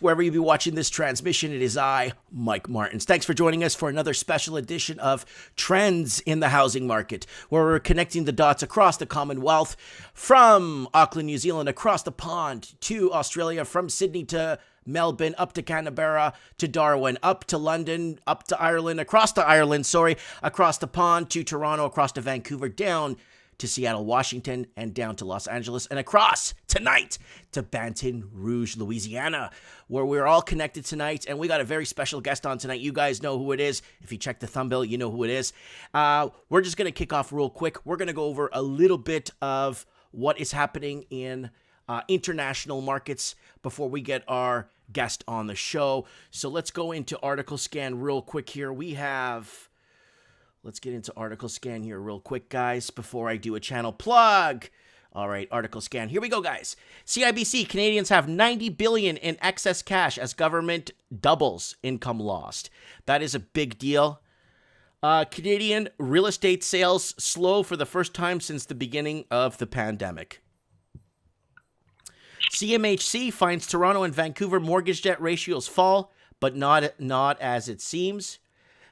Wherever you be watching this transmission, it is I, Mike Martins. Thanks for joining us for another special edition of Trends in the Housing Market, where we're connecting the dots across the Commonwealth, from Auckland, New Zealand, across the pond to Australia, from Sydney to Melbourne, up to Canberra, to Darwin, up to London, up to Ireland, across the pond to Toronto, across to Vancouver, down to Seattle, Washington, and down to Los Angeles, and across tonight to Baton Rouge, Louisiana, where we're all connected tonight, and we got a very special guest on tonight. You guys know who it is. If you check the thumbnail, you know who it is. We're just going to kick off real quick. We're going to go over a little bit of what is happening in international markets before we get our guest on the show. So let's go into Article Scan real quick here. Let's get into Article Scan here real quick, guys, before I do a channel plug. All right, Article Scan. Here we go, guys. CIBC, Canadians have $90 billion in excess cash as government doubles income lost. That is a big deal. Canadian real estate sales slow for the first time since the beginning of the pandemic. CMHC finds Toronto and Vancouver mortgage debt ratios fall, but not as it seems.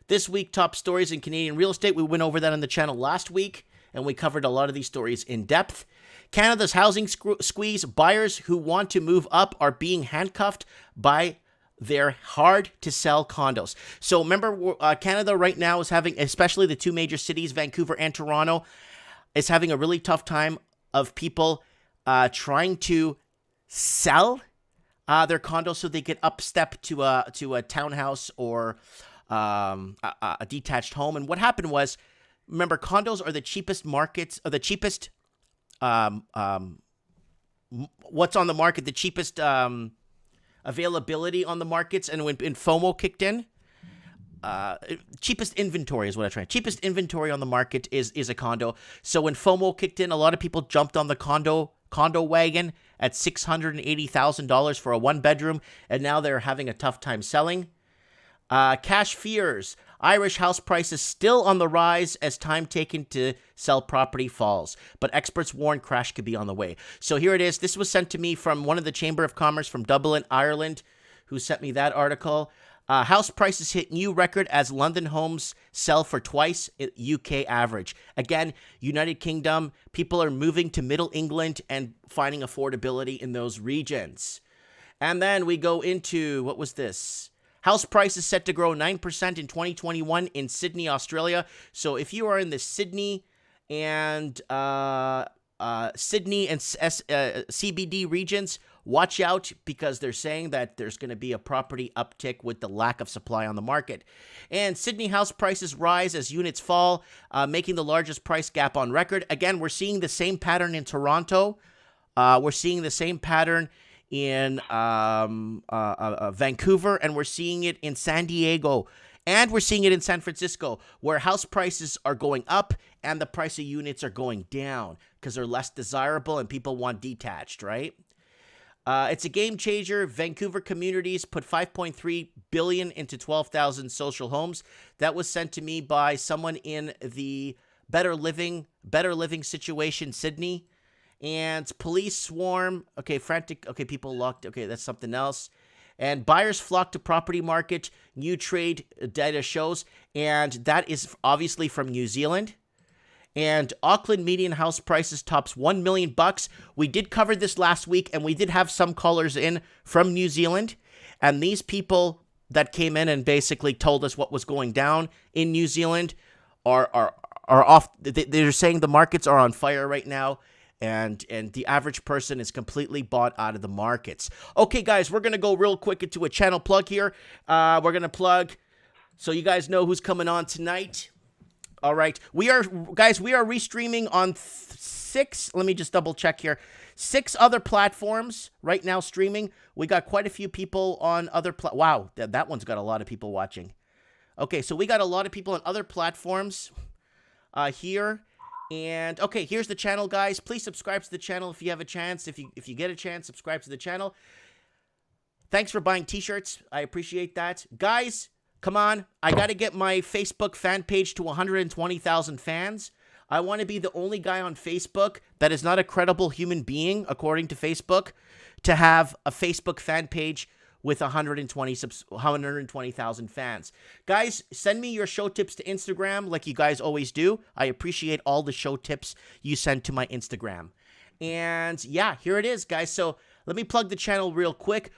This week, top stories in Canadian real estate. We went over that on the channel last week, and we covered a lot of these stories in depth. Canada's housing squeeze. Buyers who want to move up are being handcuffed by their hard-to-sell condos. So remember, Canada right now is having, especially the two major cities, Vancouver and Toronto, is having a really tough time of people trying to sell their condos so they can upstep to a townhouse or a detached home. And what happened was, remember, condos are the cheapest markets, or the cheapest, what's on the market, the cheapest availability on the markets. And when FOMO kicked in, cheapest inventory is what I'm trying. Cheapest inventory on the market is a condo. So when FOMO kicked in, a lot of people jumped on the condo wagon at $680,000 for a one-bedroom, and now they're having a tough time selling. Cash fears. Irish house prices still on the rise as time taken to sell property falls, but experts warn crash could be on the way. So here it is. This was sent to me from one of the Chamber of Commerce from Dublin, Ireland, who sent me that article. House prices hit new record as London homes sell for twice UK average. Again, United Kingdom, people are moving to Middle England and finding affordability in those regions. And then we go into, what was this? House prices set to grow 9% in 2021 in Sydney, Australia. So if you are in the Sydney and CBD regions, watch out, because they're saying that there's going to be a property uptick with the lack of supply on the market. And Sydney house prices rise as units fall, making the largest price gap on record. Again, we're seeing the same pattern in Toronto. We're seeing the same pattern in Vancouver, and we're seeing it in San Diego, and we're seeing it in San Francisco, where house prices are going up and the price of units are going down because they're less desirable and people want detached, right? It's a game changer. Vancouver communities put $5.3 billion into 12,000 social homes. That was sent to me by someone in the Better Living Situation, Sydney. And police swarm. Okay, frantic. Okay, people locked. Okay, that's something else. And buyers flock to property market. New trade data shows. And that is obviously from New Zealand. And Auckland median house prices tops $1 million. We did cover this last week, and we did have some callers in from New Zealand. And these people that came in and basically told us what was going down in New Zealand are off. They're saying the markets are on fire right now. And the average person is completely bought out of the markets. Okay, guys, we're going to go real quick into a channel plug here. We're going to plug so you guys know who's coming on tonight. All right. We are restreaming on 6, let me just double check here, 6 other platforms right now streaming. We got quite a few people on other, wow, that one's got a lot of people watching. Okay, so we got a lot of people on other platforms here. And okay, here's the channel, guys. Please subscribe to the channel if you have a chance. If you get a chance, subscribe to the channel. Thanks for buying t-shirts. I appreciate that. Guys, come on. I got to get my Facebook fan page to 120,000 fans. I want to be the only guy on Facebook that is not a credible human being, according to Facebook, to have a Facebook fan page with 120,000 fans. Guys, send me your show tips to Instagram like you guys always do. I appreciate all the show tips you send to my Instagram. And yeah, here it is, guys. So let me plug the channel real quick.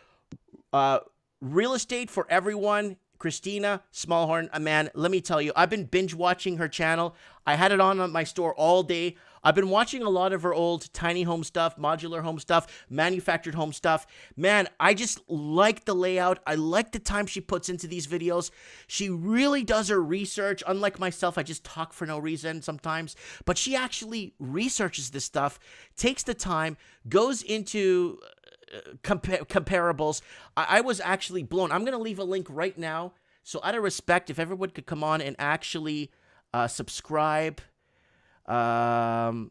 Real estate for everyone. Kristina Smallhorn, man, let me tell you, I've been binge watching her channel. I had it on my store all day. I've been watching a lot of her old tiny home stuff, modular home stuff, manufactured home stuff. Man, I just like the layout. I like the time she puts into these videos. She really does her research. Unlike myself, I just talk for no reason sometimes. But she actually researches this stuff, takes the time, goes into comparables. I was actually blown. I'm going to leave a link right now. So out of respect, if everyone could come on and actually subscribe to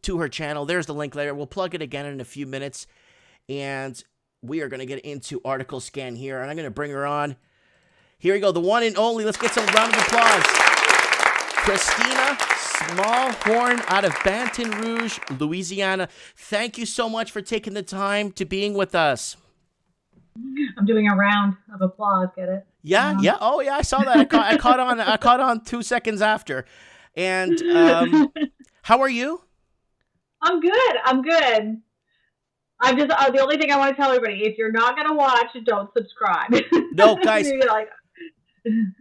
her channel. There's the link later. We'll plug it again in a few minutes. And we are going to get into article scan here. And I'm going to bring her on. Here we go. The one and only. Let's get some round of applause. Kristina Smallhorn out of Baton Rouge, Louisiana. Thank you so much for taking the time to being with us. I'm doing a round of applause. Get it? Yeah, yeah. Oh, yeah. I saw that. I caught on 2 seconds after. And how are you? I'm good. I'm good. I'm just the only thing I want to tell everybody: if you're not gonna watch, don't subscribe. No, guys.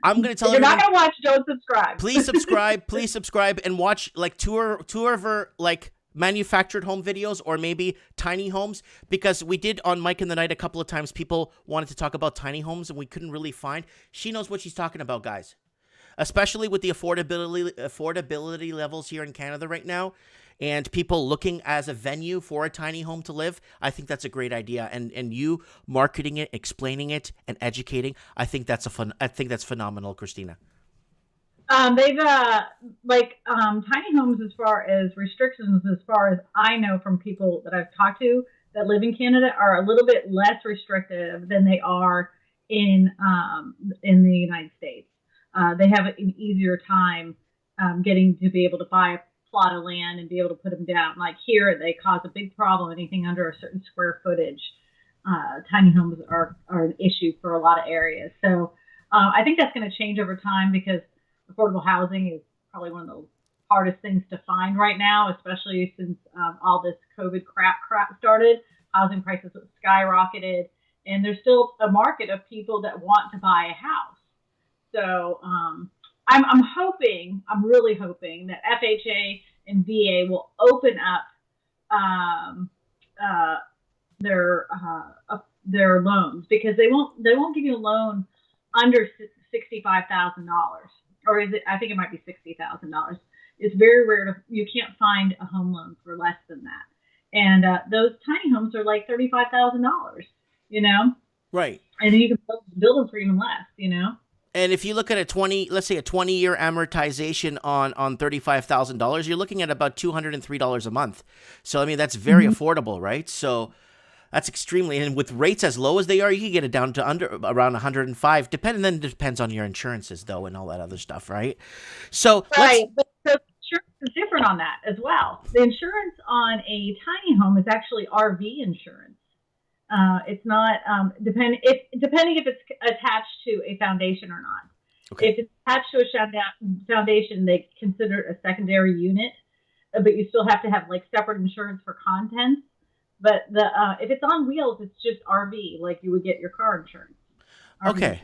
I'm going to tell you. If you're not going to watch, don't subscribe. Please subscribe and watch like two of her like manufactured home videos or maybe tiny homes, because we did on Mike in the Night a couple of times. People wanted to talk about tiny homes and we couldn't really find. She knows what she's talking about, guys, especially with the affordability levels here in Canada right now. And people looking as a venue for a tiny home to live, I think that's a great idea. And you marketing it, explaining it, and educating, I think that's phenomenal, Kristina. They've tiny homes, as far as restrictions, as far as I know from people that I've talked to that live in Canada, are a little bit less restrictive than they are in the United States. They have an easier time getting to be able to buy a plot of land and be able to put them down. Like here, they cause a big problem. Anything under a certain square footage, tiny homes are an issue for a lot of areas. So I think that's going to change over time, because affordable housing is probably one of the hardest things to find right now, especially since all this COVID crap started. Housing prices have skyrocketed, and there's still a market of people that want to buy a house. So I'm really hoping that FHA and VA will open up their loans, because they won't give you a loan under $65,000, or is it? I think it might be $60,000. It's very rare you can't find a home loan for less than that, and those tiny homes are like $35,000. Right? And then you can build them for even less. And if you look at let's say a 20-year amortization on $35,000, you're looking at about $203 a month. So I mean, that's very affordable, right? So that's extremely, and with rates as low as they are, you can get it down to around 105. Then it depends on your insurances though, and all that other stuff, right? So right, but the insurance is different on that as well. The insurance on a tiny home is actually RV insurance. It's not depending if it's attached to a foundation or not. Okay. If it's attached to a foundation, they consider it a secondary unit, but you still have to have like separate insurance for contents. But if it's on wheels, it's just RV, like you would get your car insurance. Okay.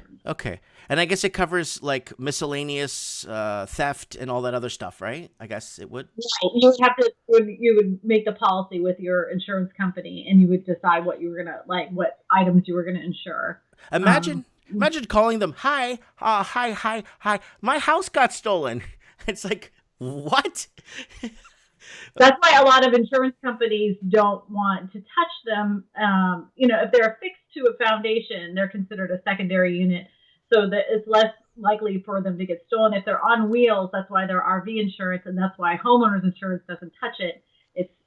And I guess it covers like miscellaneous theft and all that other stuff, right? I guess it would. Right. You would make the policy with your insurance company, and you would decide what you were gonna what items you were gonna insure. Imagine calling them, hi, my house got stolen. It's like, what? That's why a lot of insurance companies don't want to touch them. If they're affixed to a foundation, they're considered a secondary unit, so that it's less likely for them to get stolen. If they're on wheels, that's why they're RV insurance, and that's why homeowners insurance doesn't touch it.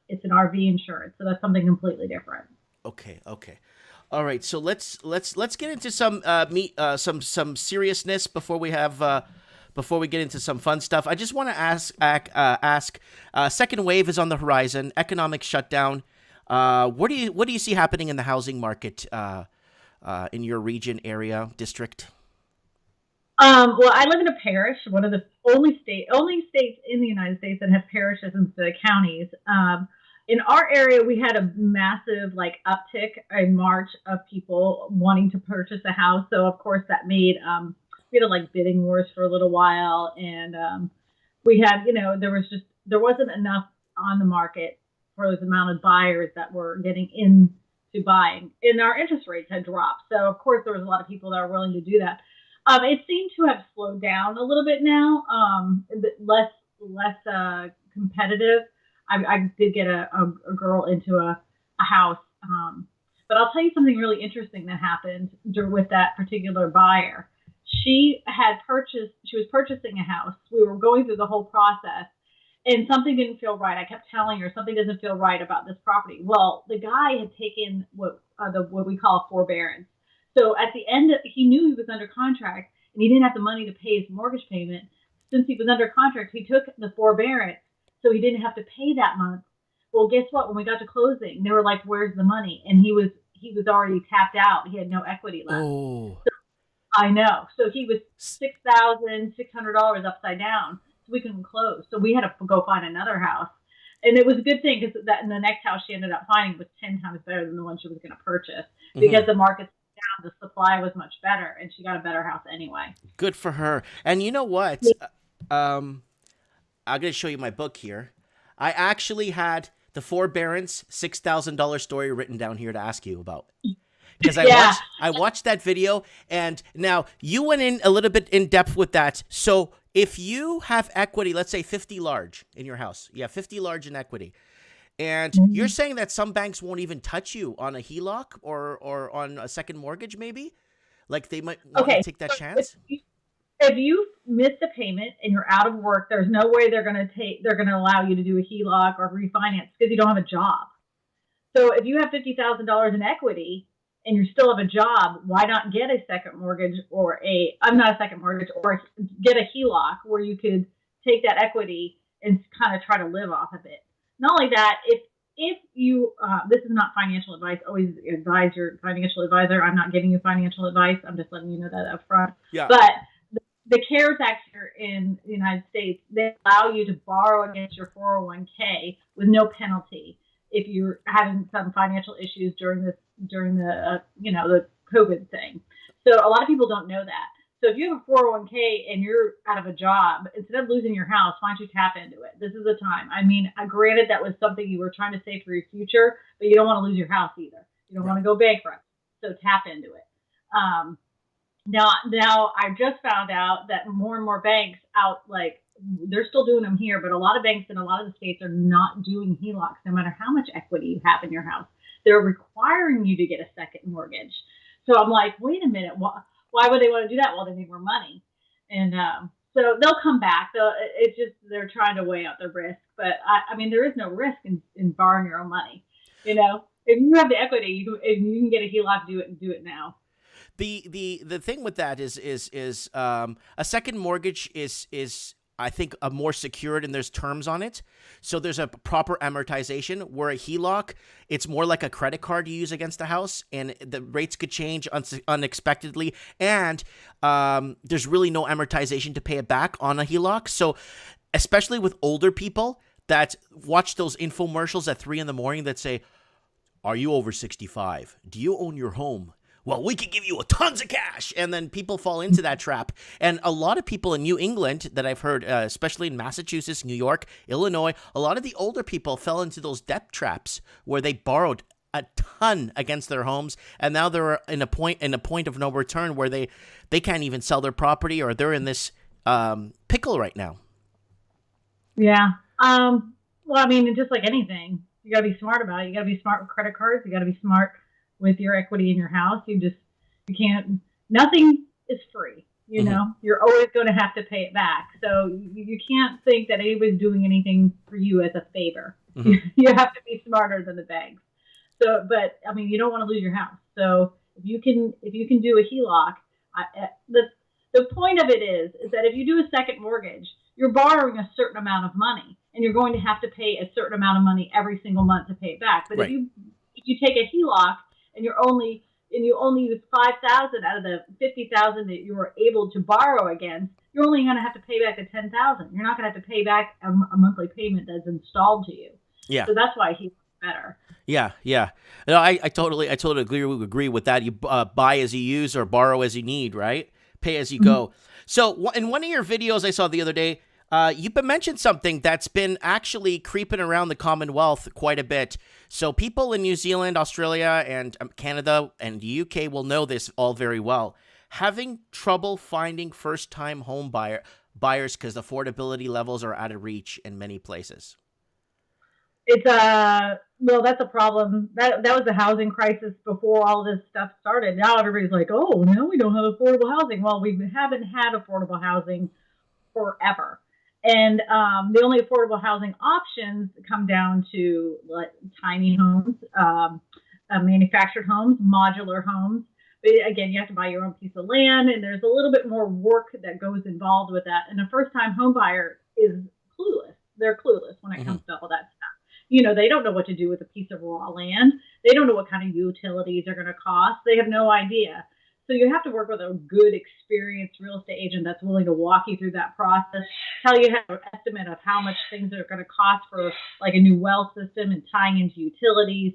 It's an RV insurance, so that's something completely different. Okay. All right, so let's get into some some seriousness before we get into some fun stuff. I just want to ask. Second wave is on the horizon. Economic shutdown. What do you see happening in the housing market in your region, area, district? Well, I live in a parish, one of the only states in the United States that have parishes instead of counties. In our area, we had a massive uptick in March of people wanting to purchase a house. So of course that made we had bidding wars for a little while, and we had there wasn't enough on the market for the amount of buyers that were getting into buying, and our interest rates had dropped. So of course there was a lot of people that were willing to do that. It seemed to have slowed down a little bit now, less competitive. I did get a girl into a house, but I'll tell you something really interesting that happened with that particular buyer. She was purchasing a house. We were going through the whole process, and something didn't feel right. I kept telling her something doesn't feel right about this property. Well, the guy had taken what we call forbearance. So at the end, he knew he was under contract and he didn't have the money to pay his mortgage payment. Since he was under contract, he took the forbearance so he didn't have to pay that month. Well, guess what? When we got to closing, they were like, "Where's the money?" And he was already tapped out. He had no equity left. Oh, So, I know. So he was $6,600 upside down. So we couldn't close. So we had to go find another house. And it was a good thing because in the next house she ended up finding was 10 times better than the one she was going to purchase because the market's down, the supply was much better, and she got a better house anyway. good for her. And you know what? I'm going to show you my book here. I actually had the forbearance $6,000 story written down here to ask you about. Because I watched that video, and now you went in a little bit in depth with that. So if you have equity, let's say 50 large in your house, you have 50 large in equity, and you're saying that some banks won't even touch you on a HELOC or on a second mortgage, maybe? Like they might want to take that chance? If you miss a payment and you're out of work, there's no way they're going to allow you to do a HELOC or refinance because you don't have a job. So if you have $50,000 in equity and you still have a job, why not get a second mortgage or get a HELOC where you could take that equity and kind of try to live off of it. Not only that, if you, this is not financial advice, always advise your financial advisor. I'm not giving you financial advice. I'm just letting you know that up front. Yeah. But the CARES Act here in the United States, they allow you to borrow against your 401k with no penalty if you're having some financial issues during the the COVID thing. So a lot of people don't know that. So if you have a 401k and you're out of a job, instead of losing your house, why don't you tap into it? This is the time. I mean, granted, that was something you were trying to save for your future, but you don't want to lose your house either. You don't want to go bankrupt. So tap into it. Now I just found out that more and more banks they're still doing them here, but a lot of banks in a lot of the states are not doing HELOCs no matter how much equity you have in your house. They're requiring you to get a second mortgage. So I'm like, wait a minute, why would they want to do that? Well, they need more money. And so they'll come back. It's just they're trying to weigh out the risk. But I mean, there is no risk in borrowing your own money. If you have the equity, if you can get a HELOC, do it now. The thing with that is a second mortgage is I think more secured and there's terms on it. So there's a proper amortization, where a HELOC, it's more like a credit card you use against the house, and the rates could change unexpectedly, and there's really no amortization to pay it back on a HELOC. So especially with older people that watch those infomercials at 3 a.m. that say, "Are you over 65? Do you own your home? Well, we could give you tons of cash." And then people fall into that trap. And a lot of people in New England that I've heard, especially in Massachusetts, New York, Illinois, a lot of the older people fell into those debt traps where they borrowed a ton against their homes. And now they're in a point of no return where they can't even sell their property, or they're in this pickle right now. Yeah. Well, I mean, just like anything, you got to be smart about it. You got to be smart with credit cards. You got to be smart with your equity in your house. You can't, nothing is free, you're always going to have to pay it back. So you can't think that anybody's doing anything for you as a favor. Mm-hmm. You have to be smarter than the banks. So, but I mean, you don't want to lose your house. So if you can do a HELOC, the point of it is that if you do a second mortgage, you're borrowing a certain amount of money, and you're going to have to pay a certain amount of money every single month to pay it back. But if you take a HELOC, and you're only and you only use 5,000 out of the 50,000 that you were able to borrow against, you're only going to have to pay back the 10,000. You're not going to have to pay back a monthly payment that's installed to you. Yeah. So that's why he's better. Yeah, yeah. No, I totally agree with that. You buy as you use or borrow as you need, right? Pay as you go. So in one of your videos I saw the other day, you've been mentioned something that's been actually creeping around the Commonwealth quite a bit. So people in New Zealand, Australia, and Canada and the UK will know this all very well. Having trouble finding first-time home buyers because affordability levels are out of reach in many places. It's well, that's a problem. That was the housing crisis before all this stuff started. Now everybody's like, oh, no, we don't have affordable housing. Well, we haven't had affordable housing forever. And the only affordable housing options come down to like tiny homes, manufactured homes, modular homes. But again, you have to buy your own piece of land, and there's a little bit more work that goes involved with that. And a first-time home buyer is clueless. They're clueless when it comes to all that stuff. They don't know what to do with a piece of raw land. They don't know what kind of utilities are going to cost. They have no idea. So you have to work with a good, experienced real estate agent that's willing to walk you through that process, tell you an estimate of how much things are going to cost for like a new well system and tying into utilities.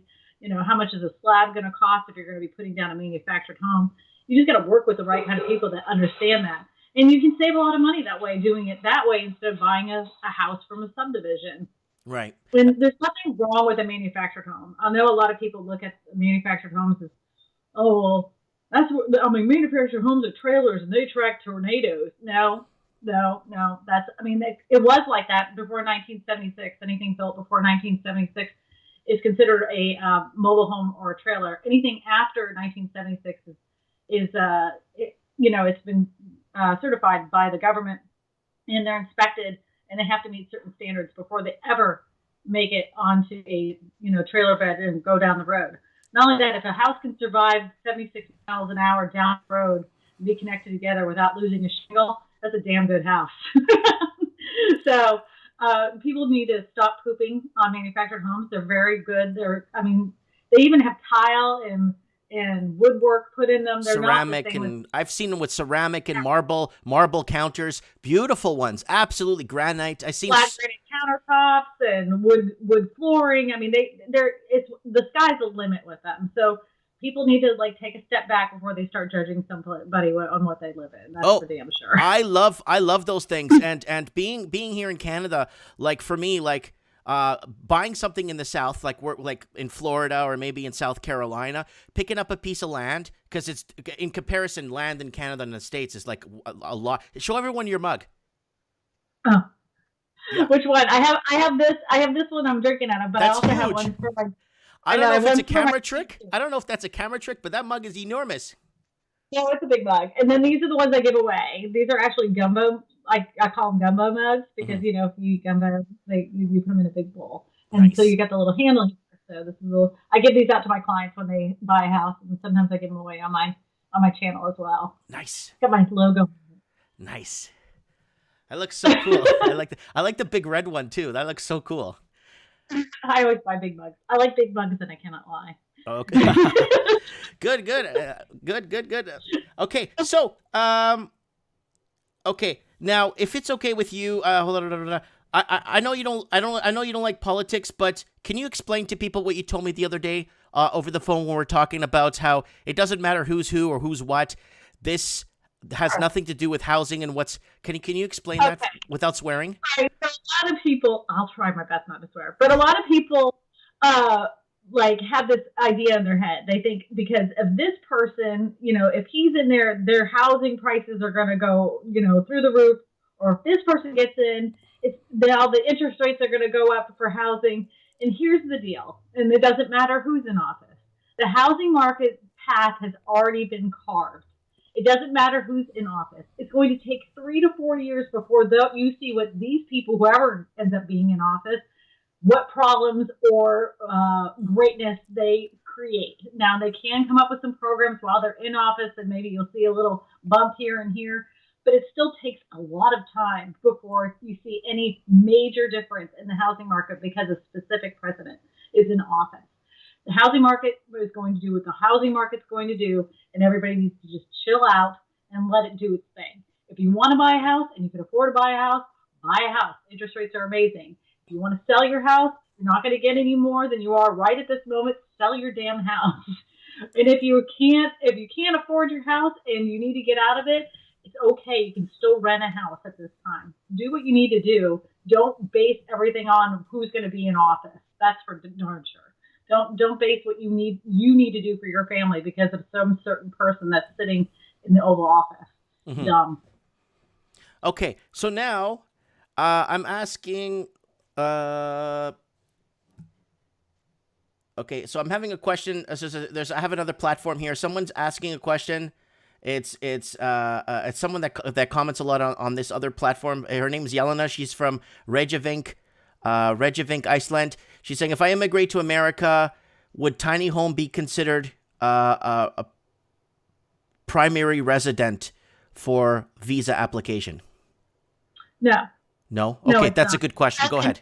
How much is a slab going to cost if you're going to be putting down a manufactured home. You just got to work with the right kind of people that understand that. And you can save a lot of money that way, doing it that way instead of buying a house from a subdivision. Right. And there's nothing wrong with a manufactured home. I know a lot of people look at manufactured homes as, oh, well, manufactured homes are trailers and they track tornadoes. No. It was like that before 1976. Anything built before 1976 is considered a mobile home or a trailer. Anything after 1976 it's been certified by the government, and they're inspected, and they have to meet certain standards before they ever make it onto a trailer bed and go down the road. Not only that, if a house can survive 76 miles an hour down the road and be connected together without losing a shingle, that's a damn good house. So people need to stop pooping on manufactured homes. They're very good. They even have tile and woodwork put in them. They're ceramic, not and I've seen them with ceramic and marble counters, beautiful ones, absolutely granite. I seen flat granite countertops and wood flooring. It's the sky's the limit with them. So people need to take a step back before they start judging somebody on what they live in. That's for damn sure. I love those things, and being here in Canada, for me, buying something in the South, we're in Florida or maybe in South Carolina, picking up a piece of land, because it's, in comparison, land in Canada and the States is a lot. Show everyone your mug. Oh, yeah. Which one? I have this one I'm drinking out of, but that's I also huge. Have one for my. I don't know if it's a camera trick. I don't know if that's a camera trick, but that mug is enormous. No, it's a big mug. And then these are the ones I give away. These are actually gumbo. I call them gumbo mugs because, if you eat gumbo, you put them in a big bowl. And nice. So you got the little handle here. So this is I give these out to my clients when they buy a house, and sometimes I give them away on my channel as well. Nice. Got my logo. Nice. That looks so cool. I like the big red one too. That looks so cool. I always buy big mugs. I like big mugs, and I cannot lie. Okay. Good. Okay, so okay. Now, if it's okay with you, hold on. I know you don't. I know you don't like politics, but can you explain to people what you told me the other day over the phone when we're talking about how it doesn't matter who's who or who's what? This has nothing to do with housing and what's. Can you explain that without swearing? All right, so a lot of people. I'll try my best not to swear, but a lot of people have this idea in their head. They think because of this person, if he's in there, their housing prices are going to go, through the roof. Or if this person gets in, now the interest rates are going to go up for housing. And here's the deal. And it doesn't matter who's in office. The housing market path has already been carved. It doesn't matter who's in office. It's going to take 3 to 4 years before you see what these people, whoever ends up being in office, what problems or greatness they create. Now, they can come up with some programs while they're in office, and maybe you'll see a little bump here and here, but it still takes a lot of time before you see any major difference in the housing market because a specific president is in office. The housing market is going to do what the housing market's going to do, and everybody needs to just chill out and let it do its thing. If you want to buy a house and you can afford to buy a house, buy a house. Interest rates are amazing. If you want to sell your house, you're not going to get any more than you are right at this moment. Sell your damn house. And if you can't afford your house and you need to get out of it, it's okay. You can still rent a house at this time. Do what you need to do. Don't base everything on who's going to be in office. That's for darn sure. Don't base what you need to do for your family because of some certain person that's sitting in the Oval Office. Mm-hmm. Dumb. Okay, so now I'm asking. Okay, so I'm having a question. I have another platform here. Someone's asking a question. It's someone that comments a lot on this other platform. Her name's Jelena. She's from Reykjavik, Iceland. She's saying, if I immigrate to America, would tiny home be considered a primary resident for visa application? No. No? No, Okay, it's that's not. a good question. Go ahead.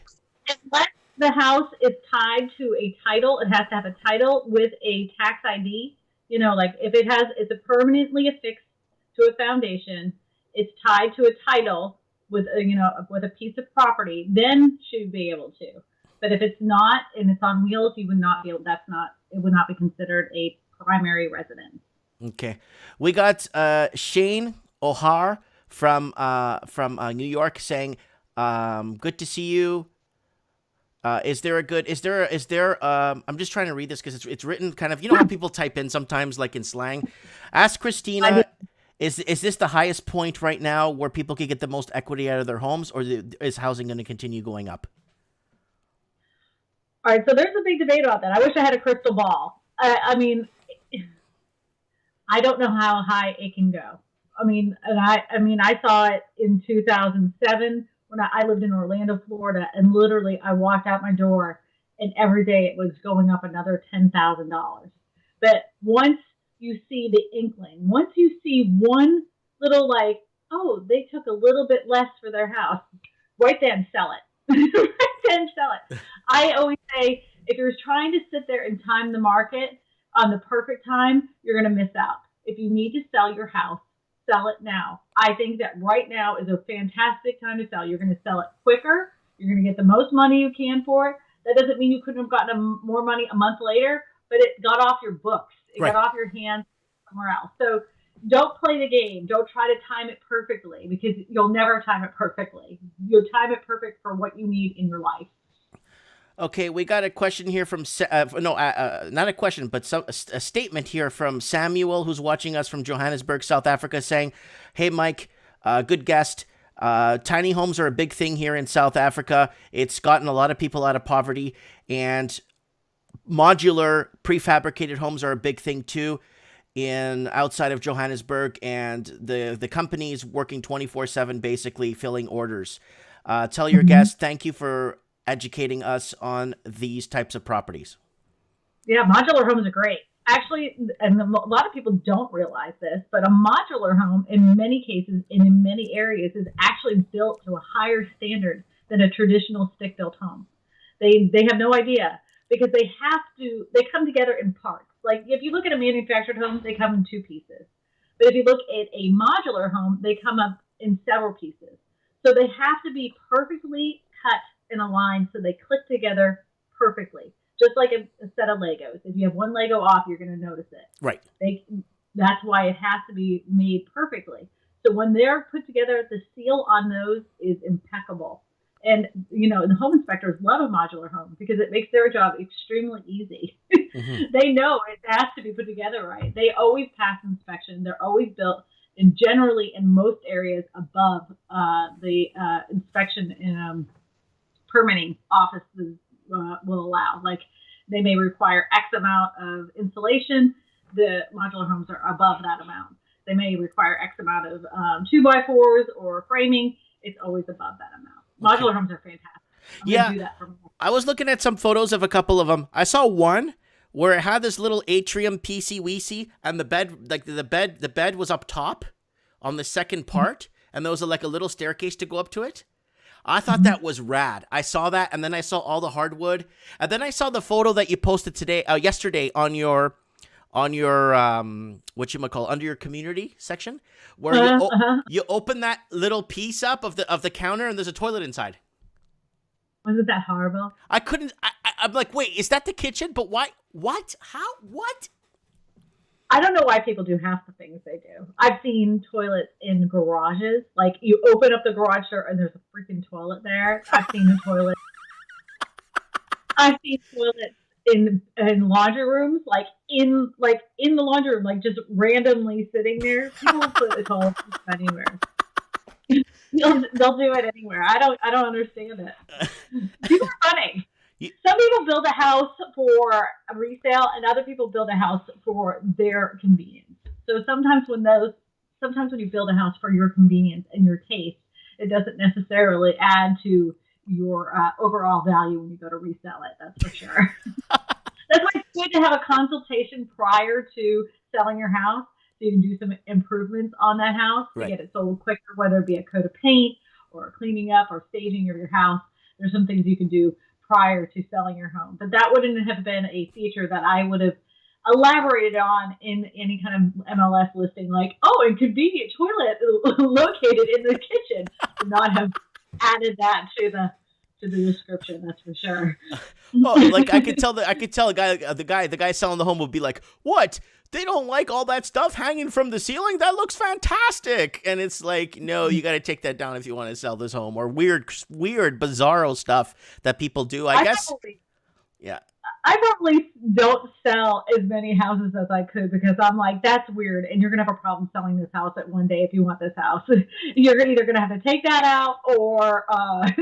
Unless the house is tied to a title, it has to have a title with a tax ID. Like if it's a permanently affixed to a foundation, it's tied to a title with a piece of property, then she'd be able to. But if it's not and it's on wheels, you would not be able. It would not be considered a primary residence. Okay, we got Shane O'Hare from New York saying, "Good to see you. I'm just trying to read this because it's written kind of, how people type in sometimes like in slang. Ask Kristina, is this the highest point right now where people can get the most equity out of their homes, or is housing going to continue going up? All right, so there's a big debate about that. I wish I had a crystal ball. I mean, I don't know how high it can go. I saw it in 2007 when I lived in Orlando, Florida, and literally I walked out my door and every day it was going up another $10,000. But once you see the inkling, once you see one little they took a little bit less for their house, right then sell it. Right then sell it. I always say, if you're trying to sit there and time the market on the perfect time, you're going to miss out. If you need to sell your house, sell it now. I think that right now is a fantastic time to sell. You're going to sell it quicker. You're going to get the most money you can for it. That doesn't mean you couldn't have gotten more money a month later, but it got off your books. It got off your hands somewhere else. So don't play the game. Don't try to time it perfectly because you'll never time it perfectly. You'll time it perfect for what you need in your life. Okay, we got a question here from not a question, but a statement here from Samuel, who's watching us from Johannesburg, South Africa, saying, "Hey, Mike, good guest. Tiny homes are a big thing here in South Africa. It's gotten a lot of people out of poverty, and modular prefabricated homes are a big thing too outside of Johannesburg, and the companies working 24/7, basically filling orders. Tell your guests thank you for educating us on these types of properties." Yeah, modular homes are great. Actually, and a lot of people don't realize this, but a modular home in many cases and in many areas is actually built to a higher standard than a traditional stick-built home. They have no idea because they come together in parts. Like if you look at a manufactured home, they come in two pieces. But if you look at a modular home, they come up in several pieces. So they have to be perfectly cut and aligned so they click together perfectly. Just like a set of Legos. If you have one Lego off, you're going to notice it. Right. That's why it has to be made perfectly. So when they're put together, the seal on those is impeccable. And, the home inspectors love a modular home because it makes their job extremely easy. They know it has to be put together right. They always pass inspection. They're always built, and generally in most areas above the inspection and permitting offices will allow. Like they may require X amount of insulation. The modular homes are above that amount. They may require X amount of 2x4s or framing. It's always above that amount. Modular homes are fantastic. I'm do that for me. I was looking at some photos of a couple of them. I saw one where it had this little atrium PC-weesy, and the bed was up top on the second part, and there was a little staircase to go up to it. I thought that was rad. I saw that, and then I saw all the hardwood, and then I saw the photo that you posted yesterday on your whatchamacallit, under your community section, where you open that little piece up of the counter, and there's a toilet inside. Wasn't that horrible? I'm like, wait, is that the kitchen? But why? What? How? What? I don't know why people do half the things they do. I've seen toilets in garages. Like, you open up the garage door and there's a freaking toilet there. I've seen toilets in laundry rooms, like in the laundry room, like just randomly sitting there. People will put a toilet anywhere. They'll do it anywhere. I don't understand it. People are funny. Some people build a house for a resale, and other people build a house for their convenience. So sometimes when you build a house for your convenience and your taste, it doesn't necessarily add to your overall value when you go to resell it. That's for sure. That's why it's good to have a consultation prior to selling your house, so you can do some improvements on that house to get it sold quicker, whether it be a coat of paint or cleaning up or staging of your house. There's some things you can do prior to selling your home. But that wouldn't have been a feature that I would have elaborated on in any kind of MLS listing, like, a convenient toilet located in the kitchen. Would not have added that to the description, that's for sure. Like I could tell the guy selling the home would be like, "What? They don't like all that stuff hanging from the ceiling? That looks fantastic." And it's like, no, you got to take that down if you want to sell this home. Or weird, bizarro stuff that people do. I guess. I probably don't sell as many houses as I could, because I'm like, that's weird, and you're gonna have a problem selling this house at one day if you want this house. You're either gonna have to take that out or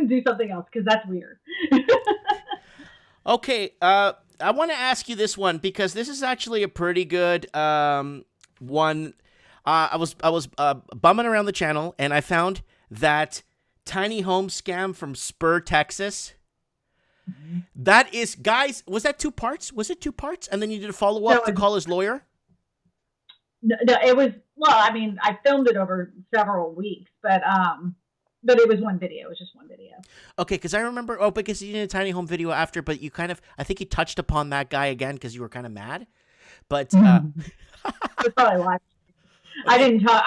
do something else, because that's weird. Okay, I want to ask you this one, because this is actually a pretty good one. I was bumming around the channel, and I found that tiny home scam from Spur, Texas. Mm-hmm. That is, guys, was that 2 parts? Was it 2 parts? And then you did a follow-up to call his lawyer? No, it was, I filmed it over several weeks, but it was one video. It was just one video. Okay, because I remember, because you did a tiny home video after, but you kind of, I think you touched upon that guy again because you were kind of mad. But that's probably why. Okay. I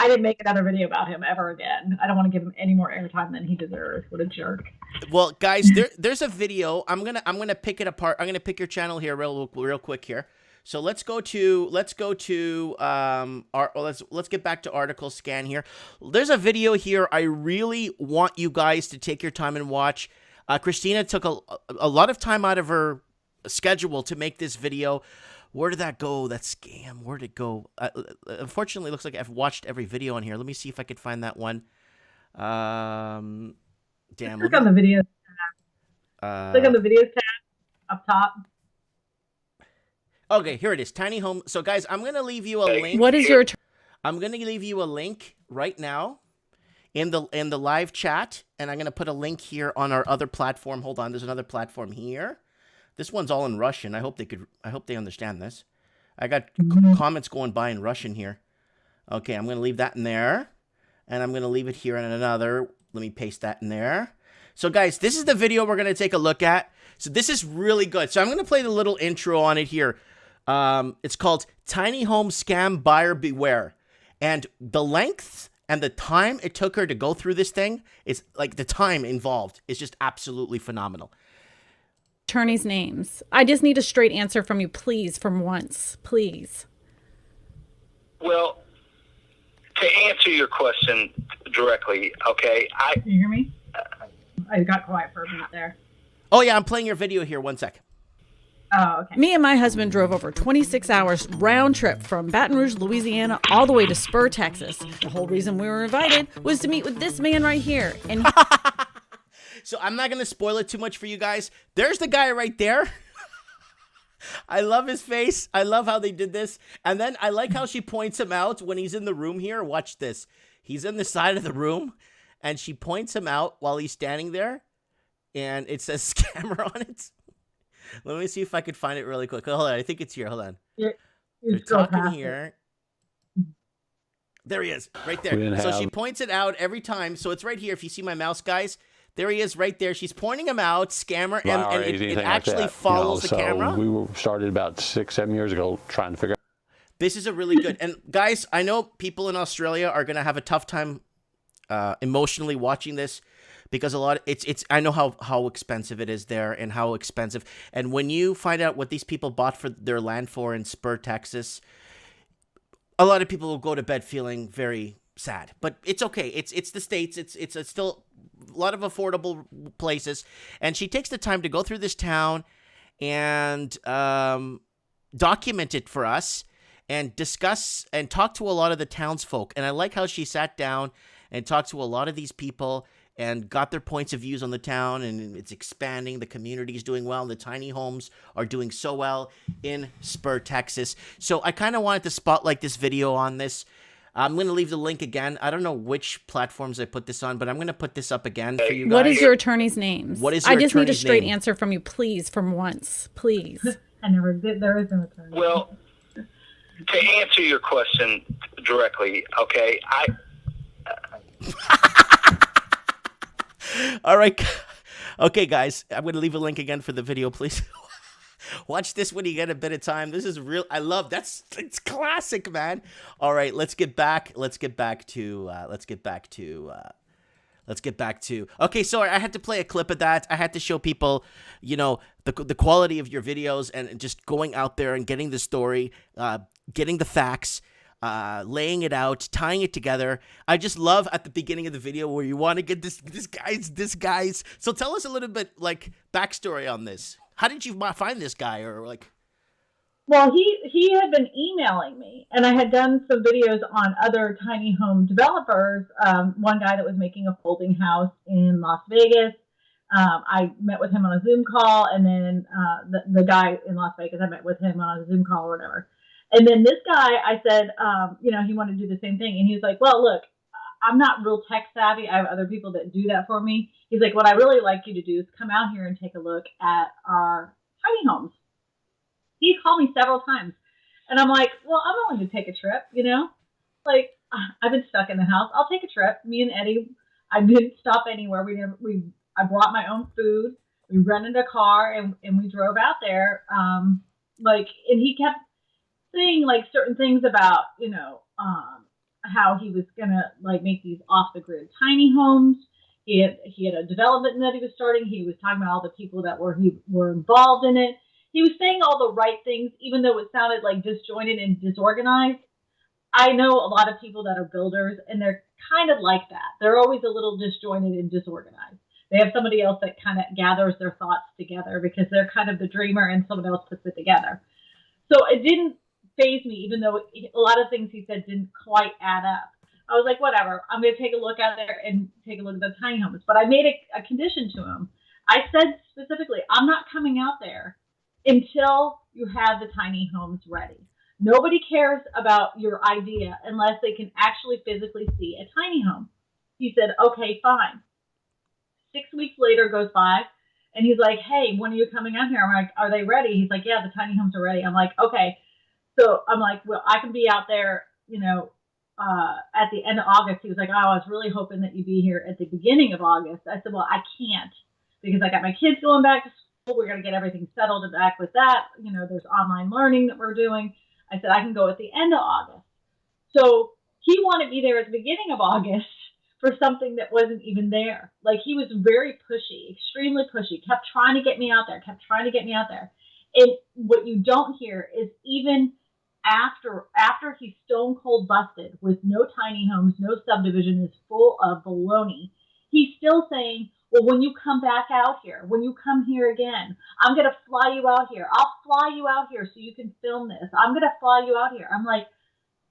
didn't make another video about him ever again. I don't want to give him any more airtime than he deserves. What a jerk. Well, guys, there's a video. I'm gonna pick it apart. I'm gonna pick your channel here real quick here. So let's go to let's get back to article scan here. There's a video here I really want you guys to take your time and watch. Kristina took a lot of time out of her schedule to make this video. Where did that go? That scam. Where did it go? Unfortunately, it looks like I've watched every video on here. Let me see if I could find that one. Damn. Click on the videos tab. Click on the videos tab up top. Okay, here it is. Tiny home. So, guys, I'm going to leave you a link. What is your... I'm going to leave you a link right now in the live chat, and I'm going to put a link here on our other platform. Hold on. There's another platform here. This one's all in Russian. I hope they understand this. I got comments going by in Russian here. Okay, I'm going to leave that in there. And I'm going to leave it here in another. Let me paste that in there. So, guys, this is the video we're going to take a look at. So this is really good. So I'm going to play the little intro on it here. It's called Tiny Home Scam Buyer Beware. And the length and the time it took her to go through this thing, is like the time involved is just absolutely phenomenal. Attorneys' names. I just need a straight answer from you, please, from once, please. Well, to answer your question directly, okay, Can you hear me? I got quiet for a minute there. Oh, yeah, I'm playing your video here. 1 sec. Oh, okay. Me and my husband drove over 26 hours round trip from Baton Rouge, Louisiana, all the way to Spur, Texas. The whole reason we were invited was to meet with this man right here. And So I'm not going to spoil it too much for you guys. There's the guy right there. I love his face. I love how they did this. And then I like how she points him out when he's in the room here. Watch this. He's in the side of the room, and she points him out while he's standing there, and it says scammer on it. Let me see if I could find it really quick. Hold on. I think it's here. Hold on. They're talking here. There he is, right there. So she points it out every time. So it's right here. If you see my mouse, guys, There he is right there. She's pointing him out, scammer, and or it anything like actually that, follows the so camera. We were started about 6-7 years ago trying to figure out. This is a really good. And guys, I know people in Australia are going to have a tough time emotionally watching this because I know how expensive it is there and how expensive. And when you find out what these people bought for their land for in Spur, Texas, a lot of people will go to bed feeling very sad, but it's okay. It's the States. It's still a lot of affordable places. And she takes the time to go through this town and document it for us and discuss and talk to a lot of the townsfolk. And I like how she sat down and talked to a lot of these people and got their points of views on the town, and it's expanding. The community is doing well. The tiny homes are doing so well in Spur, Texas. So I kind of wanted to spotlight this video on this. I'm going to leave the link again. I don't know which platforms I put this on, but I'm going to put this up again for you guys. What is your attorney's name? What is your I just need a attorney's straight name? answer from you, please, from once, please. I never did. There is no attorney. Well, to answer your question directly, okay, All right. Okay, guys, I'm going to leave a link again for the video, please. Watch this when you get a bit of time. This is real. I love it's classic, man. All right, let's get back to okay, sorry, I had to play a clip of that. I had to show people, the quality of your videos and just going out there and getting the story, getting the facts, laying it out, tying it together. I just love at the beginning of the video where you want to get this guy's. So tell us a little bit like backstory on this. How did you find this guy, or like? Well, he had been emailing me, and I had done some videos on other tiny home developers. One guy that was making a folding house in Las Vegas. I met with him on a Zoom call, and then the guy in Las Vegas, I met with him on a Zoom call or whatever. And then this guy, I said, he wanted to do the same thing, and he was like, "Well, look, I'm not real tech savvy. I have other people that do that for me." He's like, "What I really like you to do is come out here and take a look at our tiny homes." He called me several times, and I'm like, "Well, I'm willing to take a trip, like I've been stuck in the house. I'll take a trip." Me and Eddie, I didn't stop anywhere. I brought my own food. We rented a car and we drove out there. And he kept saying like certain things about, how he was gonna like make these off the grid tiny homes. He had a development that he was starting. He was talking about all the people that were involved in it. He was saying all the right things, even though it sounded like disjointed and disorganized. I know a lot of people that are builders, and they're kind of like that. They're always a little disjointed and disorganized. They have somebody else that kind of gathers their thoughts together because they're kind of the dreamer, and someone else puts it together. So it didn't faze me, even though a lot of things he said didn't quite add up. I was like, whatever, I'm going to take a look out there and take a look at the tiny homes. But I made a condition to him. I said specifically, I'm not coming out there until you have the tiny homes ready. Nobody cares about your idea unless they can actually physically see a tiny home. He said, okay, fine. 6 weeks later goes by, and he's like, hey, when are you coming out here? I'm like, are they ready? He's like, yeah, the tiny homes are ready. I'm like, okay. So I'm like, well, I can be out there, at the end of August. He was like, oh, I was really hoping that you'd be here at the beginning of August. I said, well, I can't because I got my kids going back to school. We're going to get everything settled and back with that. There's online learning that we're doing. I said, I can go at the end of August. So he wanted me there at the beginning of August for something that wasn't even there. Like, he was very pushy, extremely pushy, kept trying to get me out there. And what you don't hear is even after he's stone cold busted with no tiny homes, no subdivision, is full of baloney, he's still saying, well, when you come back out here, when you come here again, I'm going to fly you out here. I'll fly you out here so you can film this. I'm going to fly you out here. I'm like,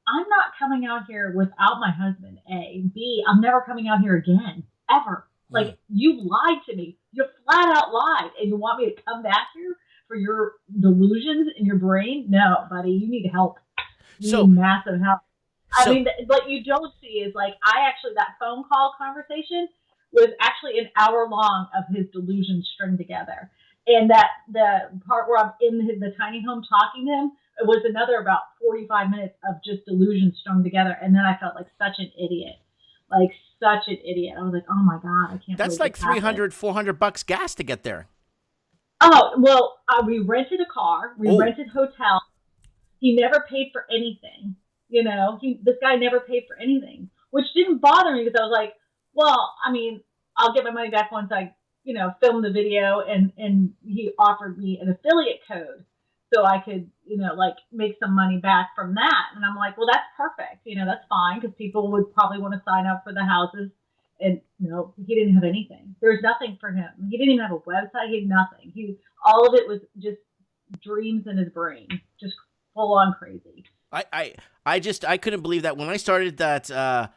I'm not coming out here without my husband, A. B, I'm never coming out here again, ever. Like, you lied to me. You flat out lied, and you want me to come back here for your delusions in your brain? No, buddy, you need help. You need massive help. I mean, what you don't see is, like, that phone call conversation was actually an hour long of his delusions stringed together. And that the part where I'm in the tiny home talking to him, it was another about 45 minutes of just delusions strung together. And then I felt like such an idiot. Like such an idiot. I was like, oh my God, I can't That's believe like this happened. $300-$400 gas to get there. Oh, well, we rented a car. We Oh. rented hotels. He never paid for anything. You know, this guy never paid for anything, which didn't bother me because I was like, well, I mean, I'll get my money back once I, you know, film the video, and he offered me an affiliate code so I could, you know, like make some money back from that. And I'm like, well, that's perfect. You know, that's fine because people would probably want to sign up for the houses. And no, he didn't have anything. There was nothing for him. He didn't even have a website. He had nothing. All of it was just dreams in his brain, just full on crazy. I couldn't believe that when I started the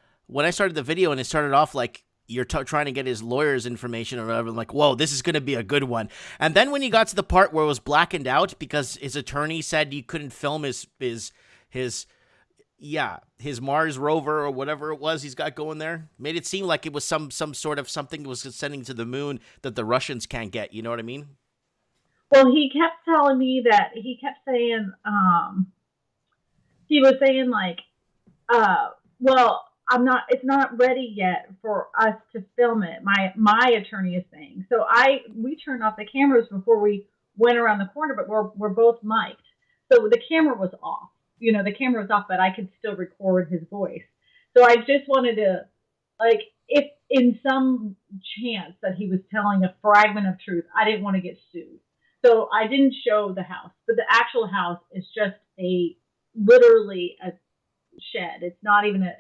video and it started off like you're trying to get his lawyer's information or whatever. I'm like, whoa, this is going to be a good one. And then when you got to the part where it was blackened out because his attorney said you couldn't film his Mars rover or whatever it was he's got going there, made it seem like it was some sort of something that was sending to the moon that the Russians can't get. You know what I mean? Well, he kept telling me that he kept saying, he was saying like, well, it's not ready yet for us to film it. My attorney is saying. So we turned off the cameras before we went around the corner, but we're both mic'd. So the camera was off. You know, the camera was off, but I could still record his voice. So I just wanted to, like, if in some chance that he was telling a fragment of truth, I didn't want to get sued. So I didn't show the house, but the actual house is just literally a shed. It's not even a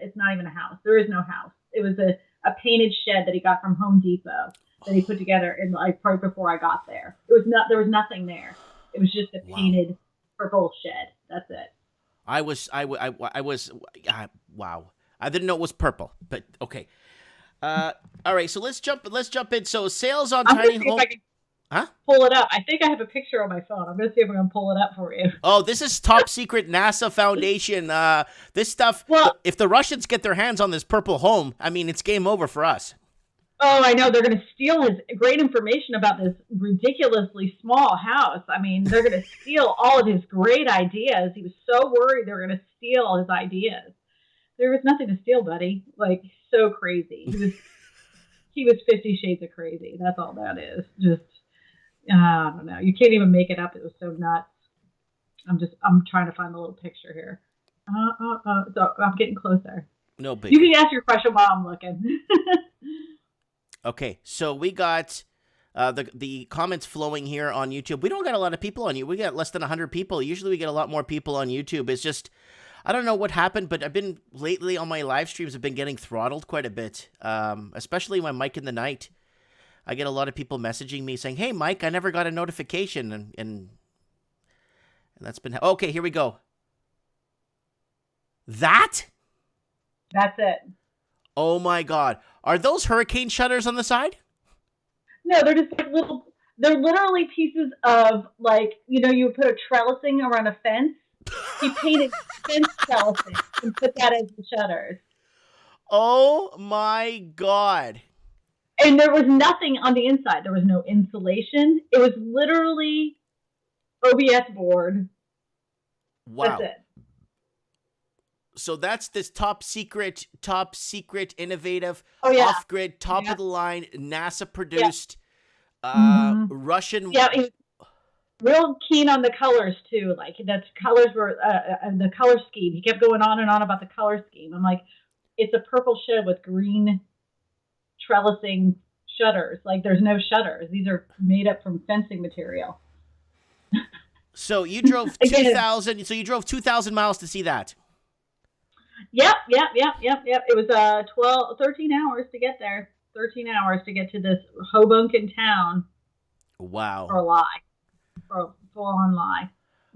house. There is no house. It was a painted shed that he got from Home Depot that he put together in like right before I got there. There was nothing there. It was just a painted purple shed. That's it. Wow. I didn't know it was purple, but okay. All right, so let's jump in. So sales on tiny home. Huh? Pull it up. I think I have a picture on my phone. I'm going to see if I can pull it up for you. Oh, this is top secret NASA Foundation. This stuff, well, if the Russians get their hands on this purple home, I mean, it's game over for us. Oh, I know. They're going to steal his great information about this ridiculously small house. I mean, they're going to steal all of his great ideas. He was so worried they were going to steal his ideas. There was nothing to steal, buddy. Like, so crazy. He was 50 Shades of crazy. That's all that is. Just, I don't know. You can't even make it up. It was so nuts. I'm trying to find the little picture here. So I'm getting closer. No big. You can ask your question while I'm looking. Okay, so we got the comments flowing here on YouTube. We don't got a lot of people on YouTube. We got less than 100 people. Usually we get a lot more people on YouTube. It's just, I don't know what happened, but I've been lately on my live streams, I've been getting throttled quite a bit, especially my Mike in the Night. I get a lot of people messaging me saying, hey, Mike, I never got a notification. And that's been, okay, here we go. That's it. Oh my God. Are those hurricane shutters on the side? No, they're just like they're literally pieces of like, you know, you put a trellising around a fence. He painted fence trellising and put that as the shutters. Oh my God. And there was nothing on the inside. There was no insulation. It was literally OBS board. Wow. That's it. So that's this top secret, innovative, off-grid, top of the line, NASA produced, Russian. Yeah, he was real keen on the colors too. Like colors were the color scheme. He kept going on and on about the color scheme. I'm like, it's a purple shed with green trellising shutters. Like there's no shutters. These are made up from fencing material. So you drove 2,000. So you drove 2,000 miles to see that. Yep. It was 13 hours to get there. 13 hours to get to this Hoboken town. Wow. For a lie. For a full-on lie.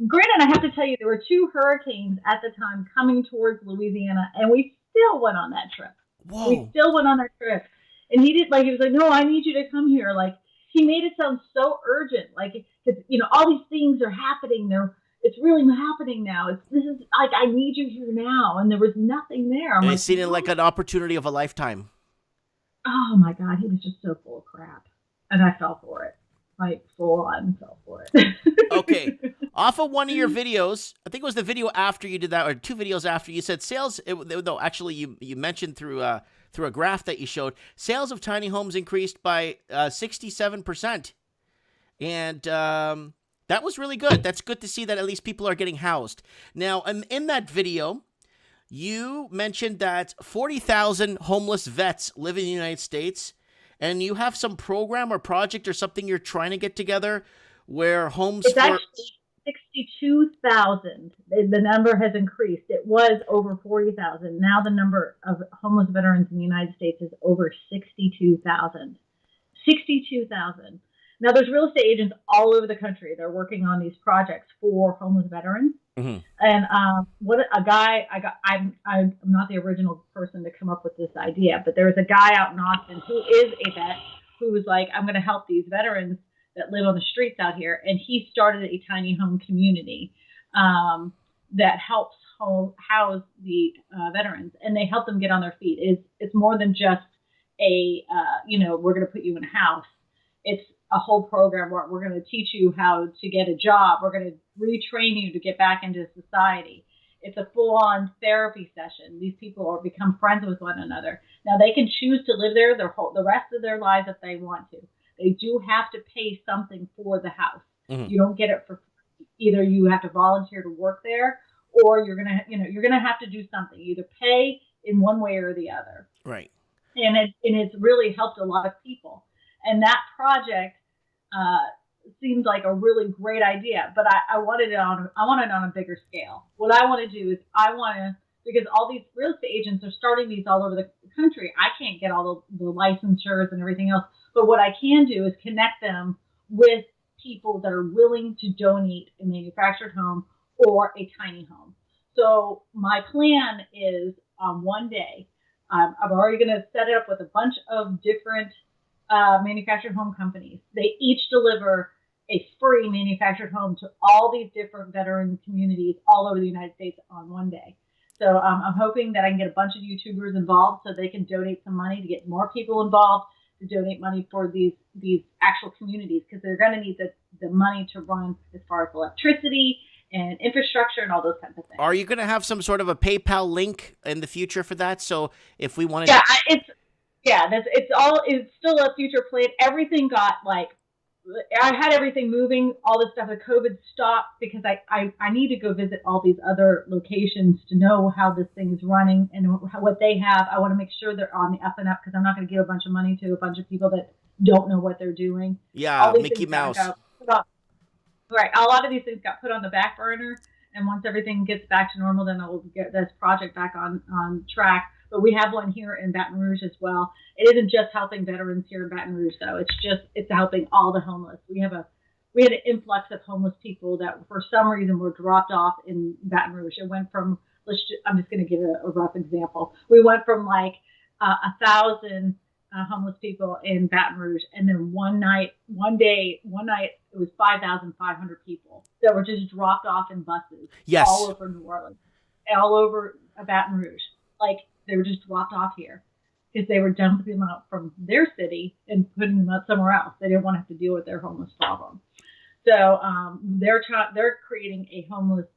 Granted, I have to tell you, there were 2 hurricanes at the time coming towards Louisiana, and we still went on that trip. Whoa. We still went on that trip. And he was like, no, I need you to come here. Like, he made it sound so urgent. Like, because, you know, all these things are happening. It's really happening now. This is like, I need you here now. And there was nothing there. And I seen it like an opportunity of a lifetime. Oh my God. He was just so full of crap. And I fell for it. might full on fell for it. Okay. Off of one of your videos, I think it was the video after you did that, or 2 videos after, you said sales. No, actually, you mentioned through a graph that you showed, sales of tiny homes increased by 67%, and that was really good. That's good to see that at least people are getting housed. Now, in that video, you mentioned that 40,000 homeless vets live in the United States, and you have some program or project or something you're trying to get together where homes it's actually 62,000. The number has increased. It was over 40,000. Now the number of homeless veterans in the United States is over 62,000. 62,000. Now there's real estate agents all over the country. They're working on these projects for homeless veterans. Mm-hmm. And what a guy I'm not the original person to come up with this idea, but there was a guy out in Austin who is a vet who was like, I'm going to help these veterans that live on the streets out here, and he started a tiny home community that helps house the veterans, and they help them get on their feet. It's more than just a we're going to put you in a house. It's a whole program where we're going to teach you how to get a job. We're going to retrain you to get back into society. It's a full-on therapy session. These people are become friends with one another. Now they can choose to live there the rest of their lives if they want to. They do have to pay something for the house. Mm-hmm. You don't get it for free. Either you have to volunteer to work there, or you're gonna have to do something. You either pay in one way or the other. Right. And it's really helped a lot of people. And that project seemed like a really great idea, but I wanted it on a bigger scale. What I want to do is because all these real estate agents are starting these all over the country. I can't get all the licensures and everything else. But what I can do is connect them with people that are willing to donate a manufactured home or a tiny home. So my plan is on one day, I'm already going to set it up with a bunch of different manufactured home companies. They each deliver a free manufactured home to all these different veteran communities all over the United States on one day. So I'm hoping that I can get a bunch of YouTubers involved so they can donate some money to get more people involved, to donate money for these actual communities, because they're going to need the money to run as far as electricity and infrastructure and all those kinds of things. Are you going to have some sort of a PayPal link in the future for that? So if we want to... it's still a future plan. Everything got I had everything moving, all this stuff. The COVID stopped because I need to go visit all these other locations to know how this thing is running and what they have. I want to make sure they're on the up and up, because I'm not going to give a bunch of money to a bunch of people that don't know what they're doing. Yeah, Mickey Mouse. Right. A lot of these things got put on the back burner, and once everything gets back to normal, then I'll get this project back on track. But we have one here in Baton Rouge as well. It isn't just helping veterans here in Baton Rouge, though. It's helping all the homeless. We had an influx of homeless people that for some reason were dropped off in Baton Rouge. It went from, I'm just going to give a rough example. We went from 1,000 homeless people in Baton Rouge, and then one night it was 5,500 people that were just dropped off in buses. Yes. All over New Orleans, all over Baton Rouge. They were just dropped off here because they were dumping them out from their city and putting them out somewhere else. They didn't want to have to deal with their homeless problem. So they're creating a homeless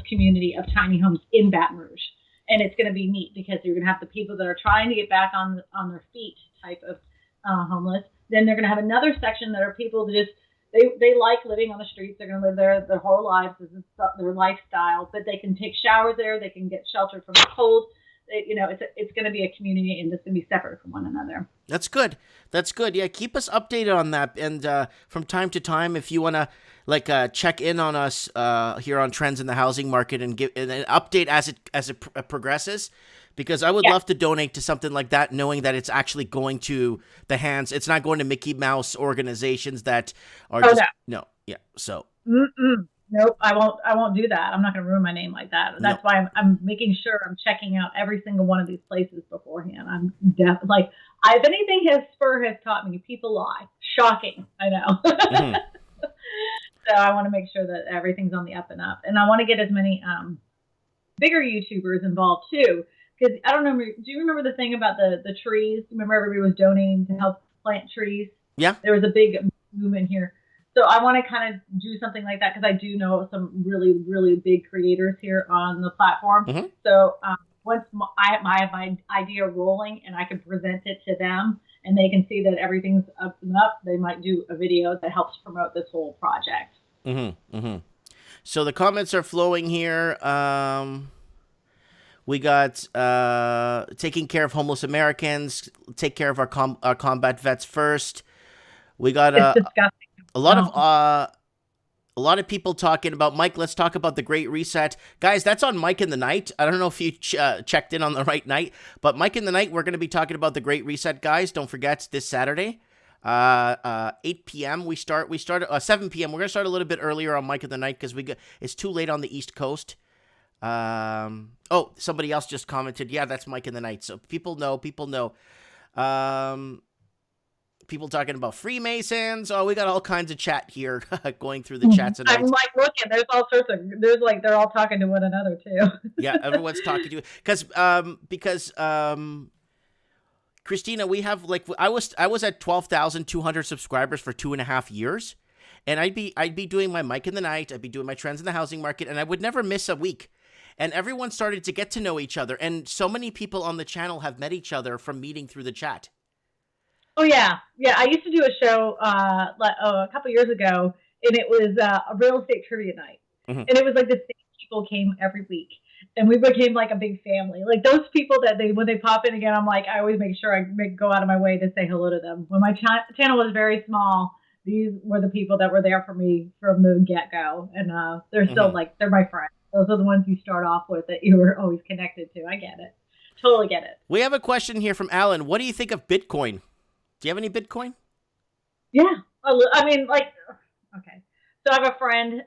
community of tiny homes in Baton Rouge. And it's going to be neat because you're going to have the people that are trying to get back on their feet type of homeless. Then they're going to have another section that are people that just, they like living on the streets. They're going to live there their whole lives. This is their lifestyle. But they can take showers there. They can get sheltered from the cold. It's going to be a community, and it's going to be separate from one another. That's good. That's good. Yeah, keep us updated on that. And from time to time, if you want to check in on us here on trends in the housing market and give an update as it progresses, because I would love to donate to something like that, knowing that it's actually going to the hands. It's not going to Mickey Mouse organizations that are no. Yeah. So. Nope, I won't do that. I'm not going to ruin my name like that. That's why I'm making sure I'm checking out every single one of these places beforehand. I'm if anything Spur has taught me, people lie. Shocking, I know. Mm-hmm. So I want to make sure that everything's on the up and up, and I want to get as many bigger YouTubers involved too. Because I don't know, do you remember the thing about the trees? Remember everybody was donating to help plant trees? Yeah. There was a big movement here. So I want to kind of do something like that because I do know some really, really big creators here on the platform. Mm-hmm. So once I have my idea rolling and I can present it to them and they can see that everything's up and up, they might do a video that helps promote this whole project. Mm-hmm. Mm-hmm. So the comments are flowing here. We got taking care of homeless Americans, take care of our combat vets first. We got It's disgusting. a lot of people talking about, Mike, let's talk about the Great Reset. Guys, that's on Mike in the Night. I don't know if you checked in on the right night, but Mike in the Night, we're going to be talking about the Great Reset, guys. Don't forget, this Saturday, 8 p.m. We start 7 p.m. We're going to start a little bit earlier on Mike in the Night because it's too late on the East Coast. Oh, somebody else just commented. Yeah, that's Mike in the Night. So people know. People talking about Freemasons. Oh, we got all kinds of chat here going through the chats tonight. I'm like looking. There's all sorts of. They're all talking to one another too. Yeah, everyone's talking to you because Kristina, we have I was at 12,200 subscribers for 2.5 years, and I'd be doing my Mike in the Night. I'd be doing my Trends in the Housing Market, and I would never miss a week. And everyone started to get to know each other, and so many people on the channel have met each other from meeting through the chat. Oh yeah. I used to do a show a couple years ago, and it was a real estate trivia night, and it was like the same people came every week, and we became like a big family. Like those people that when they pop in again, I'm like, I always make sure I go out of my way to say hello to them. When my channel was very small, these were the people that were there for me from the get go, and they're still they're my friends. Those are the ones you start off with that you were always connected to. I get it. Totally get it. We have a question here from Alan. What do you think of Bitcoin? Do you have any Bitcoin? Yeah. I mean, okay. So I have a friend.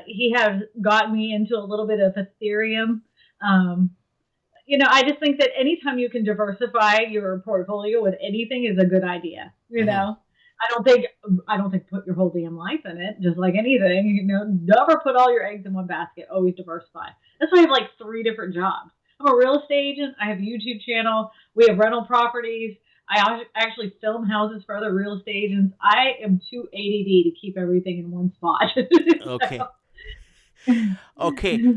He has got me into a little bit of Ethereum. I just think that anytime you can diversify your portfolio with anything is a good idea. You know, I don't think put your whole damn life in it. Just like anything, never put all your eggs in one basket. Always diversify. That's why I have 3 different jobs. I'm a real estate agent. I have a YouTube channel. We have rental properties. I actually film houses for other real estate agents. I am too ADD to keep everything in one spot. Okay. Okay.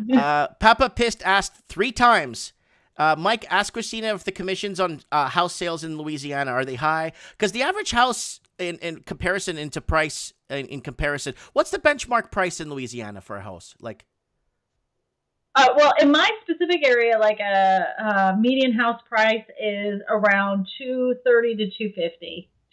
Papa Pissed asked 3 times. Mike, ask Kristina if the commissions on house sales in Louisiana, are they high? Because the average house in comparison into price, in comparison, what's the benchmark price in Louisiana for a house? Well, in my specific area, a median house price is around $230,000 to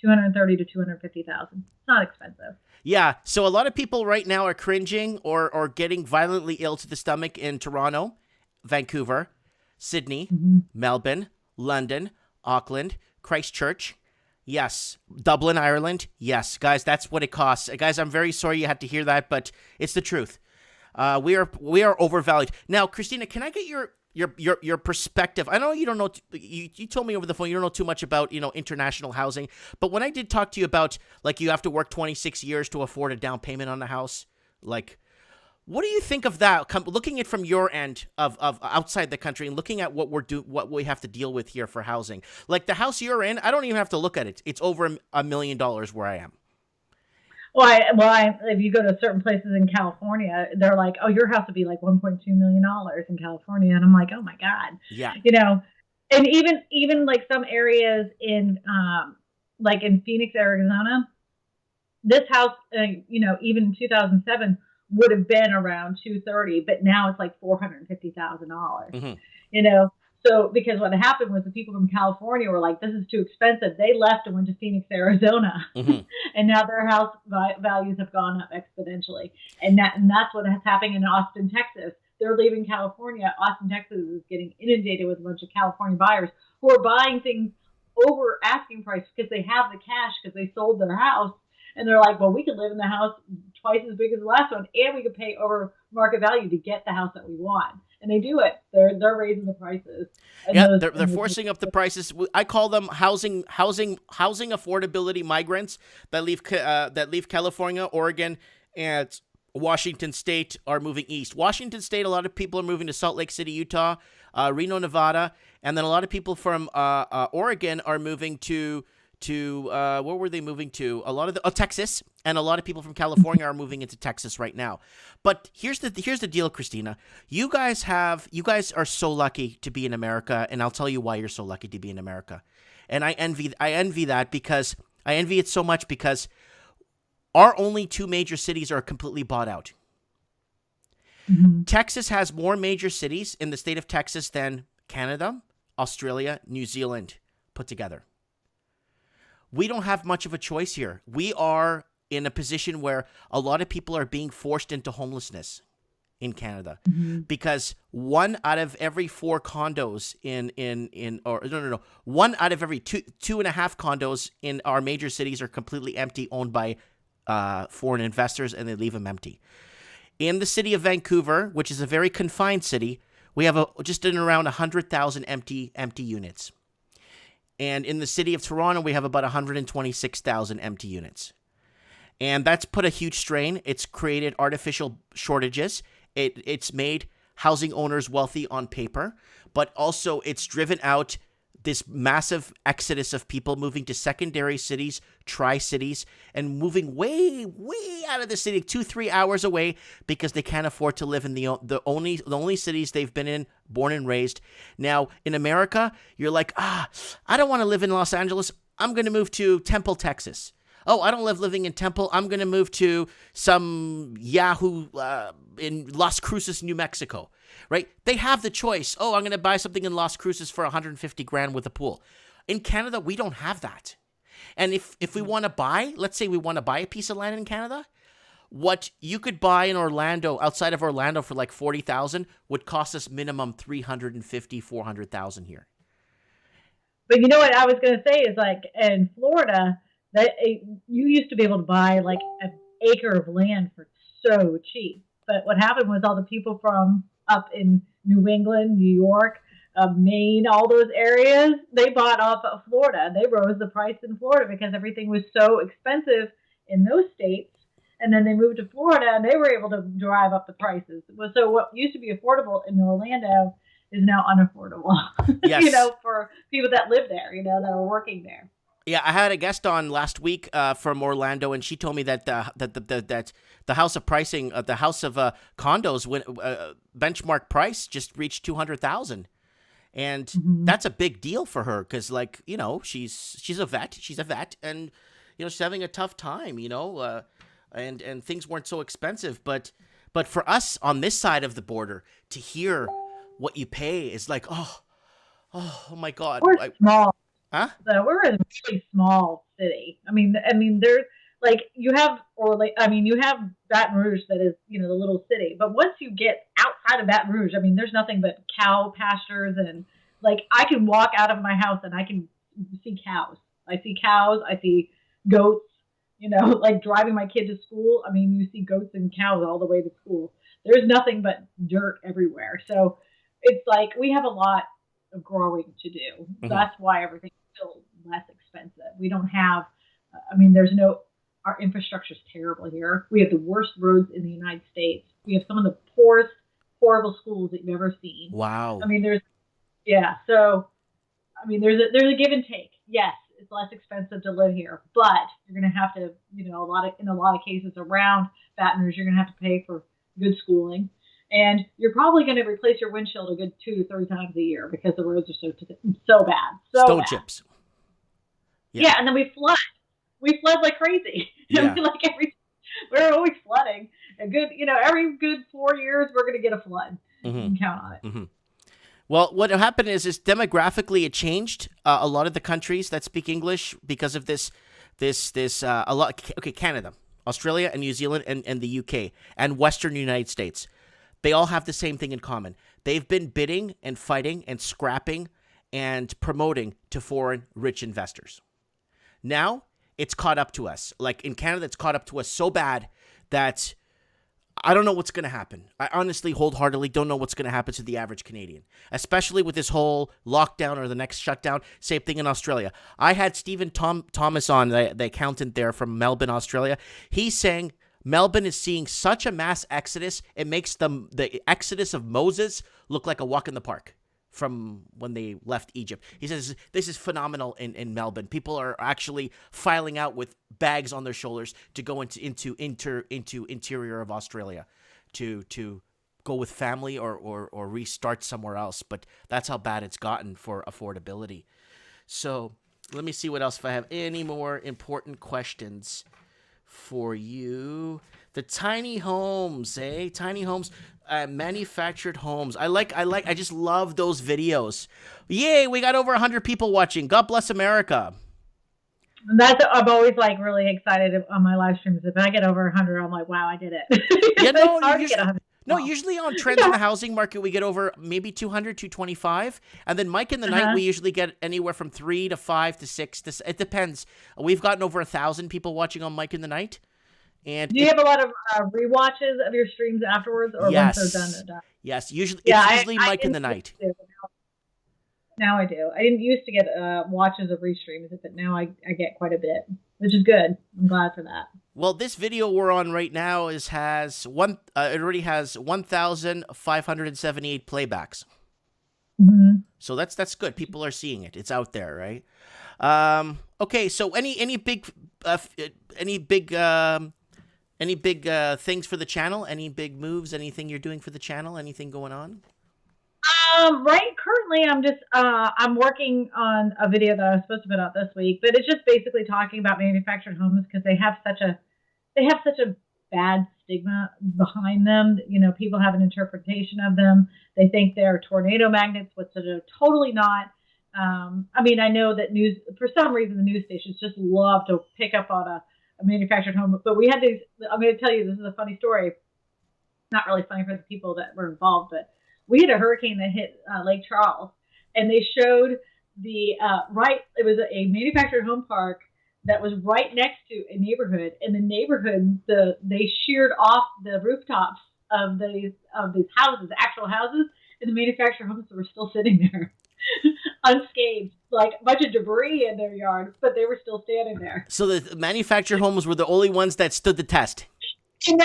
$250,000 to $250,000. It's not expensive. Yeah. So a lot of people right now are cringing or getting violently ill to the stomach in Toronto, Vancouver, Sydney, Melbourne, London, Auckland, Christchurch. Yes. Dublin, Ireland. Yes. Guys, that's what it costs. Guys, I'm very sorry you had to hear that, but it's the truth. We are overvalued. Now, Kristina, can I get your perspective? I know you don't know. You told me over the phone you don't know too much about international housing. But when I did talk to you about you have to work 26 years to afford a down payment on a house, what do you think of that? Looking at it from your end of outside the country and looking at what what we have to deal with here for housing. The house you're in, I don't even have to look at it. It's over $1 million where I am. Well, if you go to certain places in California, they're like, oh, your house would be $1.2 million in California. And I'm like, oh my God. Yeah. And even some areas in, in Phoenix, Arizona, this house, even in 2007 would have been around $230,000, but now it's $450,000, So, because what happened was the people from California were like, this is too expensive. They left and went to Phoenix, Arizona. And now their house values have gone up exponentially. And that's what has happened in Austin, Texas. They're leaving California. Austin, Texas is getting inundated with a bunch of California buyers who are buying things over asking price because they have the cash because they sold their house. And they're like, well, we could live in the house twice as big as the last one, and we could pay over market value to get the house that we want. And they do it. They're raising the prices. Yeah, they're forcing up the prices. I call them housing affordability migrants that leave California, Oregon, and Washington State are moving east. Washington State, a lot of people are moving to Salt Lake City, Utah, Reno, Nevada, and then a lot of people from Oregon are moving to where were they moving to? A lot of Texas, and a lot of people from California are moving into Texas right now. But here's the deal, Kristina. You guys are so lucky to be in America, and I'll tell you why you're so lucky to be in America. And I envy that because I envy it so much because our only two major cities are completely bought out. Mm-hmm. Texas has more major cities in the state of Texas than Canada, Australia, New Zealand put together. We don't have much of a choice here. We are in a position where a lot of people are being forced into homelessness in Canada because 1 out of every 4 condos one out of every two and a half condos in our major cities are completely empty, owned by foreign investors, and they leave them empty. In the city of Vancouver, which is a very confined city, we have just in around 100,000 empty units. And in the city of Toronto, we have about 126,000 empty units. And that's put a huge strain. It's created artificial shortages. It's made housing owners wealthy on paper, but also it's driven out this massive exodus of people moving to secondary cities, tri-cities, and moving way, way out of the city, 2-3 hours away, because they can't afford to live in the only cities they've been in, born and raised. Now, in America, you're like, I don't want to live in Los Angeles. I'm going to move to Temple, Texas. Oh, I don't love living in Temple. I'm going to move to some Yahoo in Las Cruces, New Mexico, right? They have the choice. Oh, I'm going to buy something in Las Cruces for $150,000 with a pool. In Canada, we don't have that. And if we want to buy, let's say we want to buy a piece of land in Canada, what you could buy in Orlando, outside of Orlando, for like $40,000 would cost us minimum $350,000, $400,000 here. But you know what I was going to say is, like, in Florida, you used to be able to buy like an acre of land for so cheap. But what happened was all the people from up in New England, New York, Maine, all those areas, they bought off of Florida. They rose the price in Florida because everything was so expensive in those states. And then they moved to Florida, and they were able to drive up the prices. So what used to be affordable in Orlando is now unaffordable. Yes. For people that live there, that are working there. Yeah, I had a guest on last week from Orlando, and she told me that the house of pricing, the house of condos, benchmark price just reached $200,000, and that's a big deal for her because, she's a vet, and she's having a tough time, and things weren't so expensive, but for us on this side of the border to hear what you pay is like, oh my God, we're small. Huh? So we're a really small city. I mean, there's you have Baton Rouge that is, the little city. But once you get outside of Baton Rouge, there's nothing but cow pastures, and I can walk out of my house and I can see cows. I see cows. I see goats. Driving my kid to school. You see goats and cows all the way to school. There's nothing but dirt everywhere. So it's like we have a lot of growing to do. Mm-hmm. That's why everything's still less expensive. We don't have, our infrastructure is terrible here. We have the worst roads in the United States. We have some of the poorest, horrible schools that you've ever seen. Wow. There's a give and take. Yes, it's less expensive to live here, but you're going to have to, in a lot of cases around Baton Rouge, you're going to have to pay for good schooling. And you're probably going to replace your windshield a good 2 to 3 times a year because the roads are so bad. Stone chips. Yeah, and then we flood. We flood like crazy. Yeah. We're always flooding. Every good 4 years, we're going to get a flood. Mm-hmm. You can count on it. Mm-hmm. Well, what happened is demographically it changed a lot of the countries that speak English because of this a lot. Okay, Canada, Australia, and New Zealand, and the UK, and Western United States. They all have the same thing in common. They've been bidding and fighting and scrapping and promoting to foreign rich investors. Now it's caught up to us. Like in Canada, it's caught up to us so bad that I don't know what's going to happen. I honestly, wholeheartedly don't know what's going to happen to the average Canadian, especially with this whole lockdown or the next shutdown. Same thing in Australia. I had Stephen Thomas on, the accountant there from Melbourne, Australia. He's saying Melbourne is seeing such a mass exodus, it makes the exodus of Moses look like a walk in the park from when they left Egypt. He says this is phenomenal in Melbourne. People are actually filing out with bags on their shoulders to go into interior of Australia to go with family or restart somewhere else. But that's how bad it's gotten for affordability. So let me see what else, if I have any more important questions for you. The tiny homes, tiny homes, manufactured homes. I just love those videos. Yay, we got over 100 people watching. God bless America. And I'm always like really excited on my live streams. If I get over 100, I'm like, wow, I did it. Yeah, no, It's hard to get 100. No, usually on trends in the housing market, we get over maybe 200, 225. And then Mike in the Night, we usually get anywhere from 3 to 5 to 6. It depends. We've gotten over 1,000 people watching on Mike in the Night. And do you have a lot of rewatches of your streams afterwards, or once they're done, they're done? Yes, usually it's usually Mike in the Night. Now I do. I didn't used to get watches of restreams, but now I get quite a bit, which is good. I'm glad for that. Well, this video we're on right now it already has 1,578 playbacks. Mm-hmm. So that's good. People are seeing it. It's out there, right? Okay. So any big things for the channel? Any big moves? Anything you're doing for the channel? Anything going on? Currently I'm working on a video that I was supposed to put out this week, but it's just basically talking about manufactured homes because they have such a bad stigma behind them. You know, people have an interpretation of them. They think they're tornado magnets, which they're totally not. I mean, I know that for some reason, the news stations just love to pick up on a manufactured home, but we had these, I'm going to tell you, this is a funny story. Not really funny for the people that were involved, but we had a hurricane that hit Lake Charles, and they showed it was a manufactured home park that was right next to a neighborhood. In the neighborhood, they sheared off the rooftops of these houses, actual houses, and the manufactured homes were still sitting there unscathed, like a bunch of debris in their yard, but they were still standing there. So the manufactured homes were the only ones that stood the test. In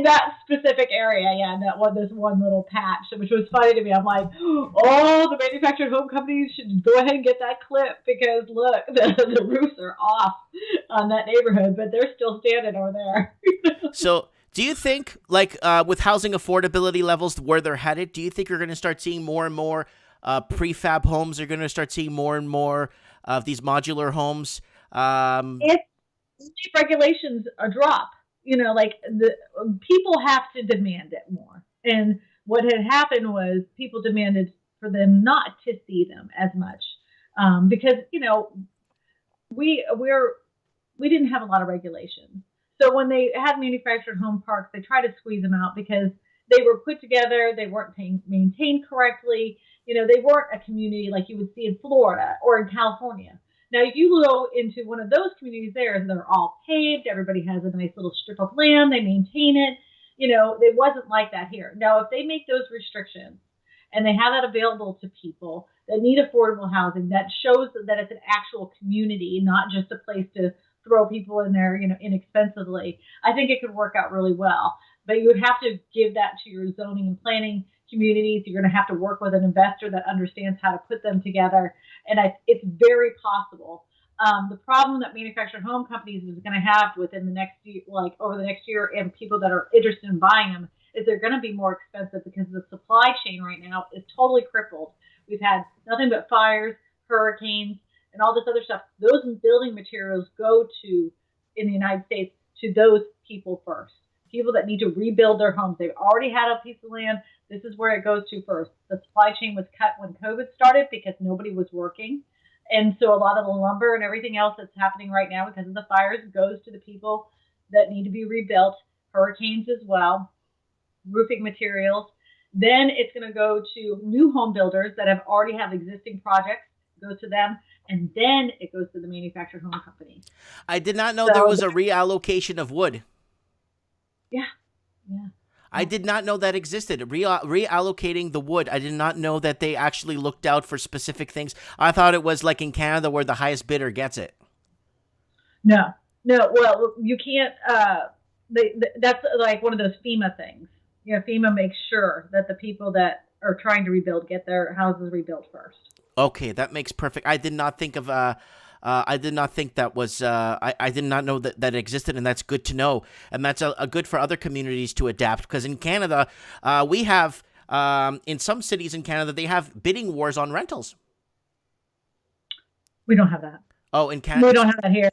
that specific area, yeah, this one little patch, which was funny to me. I'm like, oh, the manufactured home companies should go ahead and get that clip because look, the roofs are off on that neighborhood, but they're still standing over there. So do you think, like with housing affordability levels where they're headed, do you think you're going to start seeing more and more prefab homes? You're going to start seeing more and more of these modular homes? If regulations drop, you know, like the people have to demand it more. And what had happened was people demanded for them not to see them as much because, you know, we didn't have a lot of regulations. So when they had manufactured home parks, they tried to squeeze them out because they were put together. They weren't maintained correctly. You know, they weren't a community like you would see in Florida or in California. Now, if you go into one of those communities there, they're all paved. Everybody has a nice little strip of land. They maintain it. You know, it wasn't like that here. Now, if they make those restrictions and they have that available to people that need affordable housing, that shows that it's an actual community, not just a place to throw people in there, you know, inexpensively, I think it could work out really well. But you would have to give that to your zoning and planning communities. You're going to have to work with an investor that understands how to put them together. And it's very possible. The problem that manufactured home companies is going to have within the next year, like over the next year, and people that are interested in buying them, is they're going to be more expensive because the supply chain right now is totally crippled. We've had nothing but fires, hurricanes, and all this other stuff. Those building materials go to, in the United States, to those people first. People that need to rebuild their homes. They've already had a piece of land. This is where it goes to first. The supply chain was cut when COVID started because nobody was working. And so a lot of the lumber and everything else that's happening right now because of the fires goes to the people that need to be rebuilt, hurricanes as well, roofing materials. Then it's going to go to new home builders that have already have existing projects, go to them. And then it goes to the manufactured home company. I did not know there was a reallocation of wood. Yeah. I did not know that existed. Reallocating the wood. I did not know that they actually looked out for specific things. I thought it was like in Canada where the highest bidder gets it. No. Well, you can't. That's like one of those FEMA things. You know, FEMA makes sure that the people that are trying to rebuild get their houses rebuilt first. Okay, that makes perfect. I did not think of I did not think that was I did not know that existed, and that's good to know, and that's a good for other communities to adapt, because in Canada we have in some cities in Canada they have bidding wars on rentals. We don't have that. Oh, in Canada we don't have that here.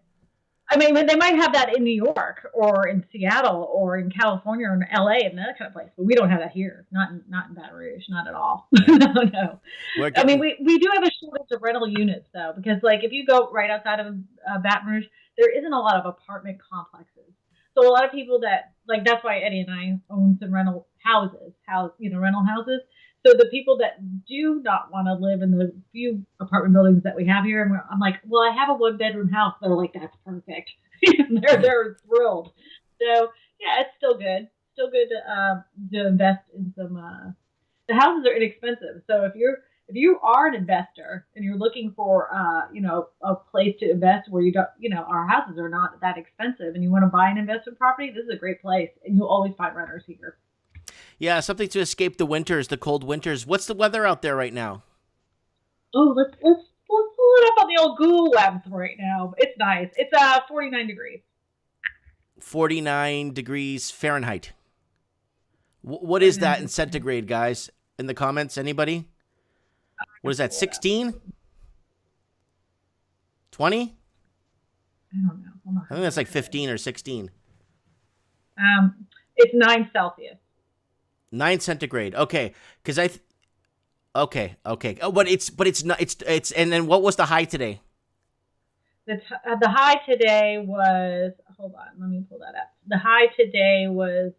I mean, they might have that in New York or in Seattle or in California or in LA and that kind of place, but we don't have that here. Not in Baton Rouge, not at all. No. I mean, we do have a shortage of rental units though, because like if you go right outside of Baton Rouge, there isn't a lot of apartment complexes. So a lot of people that like that's why Eddie and I own some rental houses. So the people that do not want to live in the few apartment buildings that we have here, and I'm like, well, I have a 1-bedroom house. They're like, that's perfect. they're thrilled. So yeah, it's still good. Still good to invest in some. The houses are inexpensive, so if you are an investor and you're looking for a place to invest where you don't, our houses are not that expensive, and you want to buy an investment property, this is a great place, and you'll always find renters here. Yeah, something to escape the winters, the cold winters. What's the weather out there right now? Oh, let's pull it up on the old Google Webs right now. It's nice. It's 49 degrees. 49 degrees Fahrenheit. What is that in centigrade, guys? In the comments, anybody? What is that, 16? 20? I don't know. I think that's like 15 or 16. It's 9 Celsius. 9 centigrade. Okay, because okay. Oh, but it's not. It's and then what was the high today? The high today was. Hold on, let me pull that up. The high today was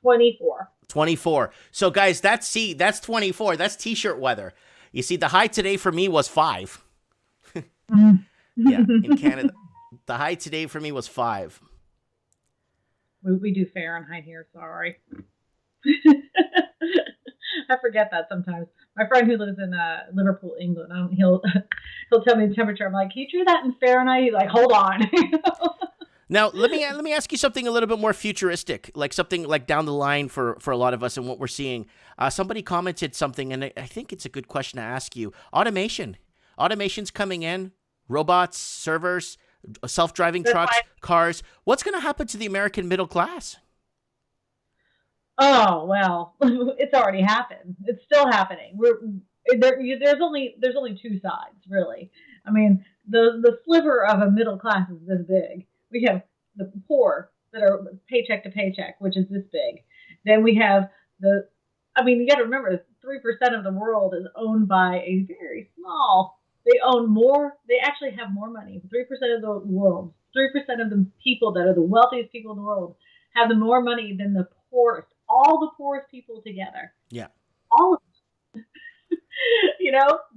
24. 24. So guys, that's 24. That's t-shirt weather. You see, the high today for me was 5. Yeah, in Canada, the high today for me was 5. We do Fahrenheit here. Sorry. I forget that sometimes. My friend who lives in Liverpool, England, he'll tell me the temperature. I'm like, can you do that in Fahrenheit? He's like, hold on. Now, let me ask you something a little bit more futuristic, like something like down the line for a lot of us and what we're seeing. Somebody commented something, and I think it's a good question to ask you. Automation. Automation's coming in. Robots, servers, self-driving trucks, cars. What's going to happen to the American middle class? Oh, well, it's already happened. It's still happening. There's only 2 sides, really. I mean, the sliver of a middle class is this big. We have the poor that are paycheck to paycheck, which is this big. Then we have you got to remember, 3% of the world is owned by a very small. They actually have more money. 3% of the world, 3% of the people that are the wealthiest people in the world have more money than the poorest. All the poorest people together. Yeah. All of them.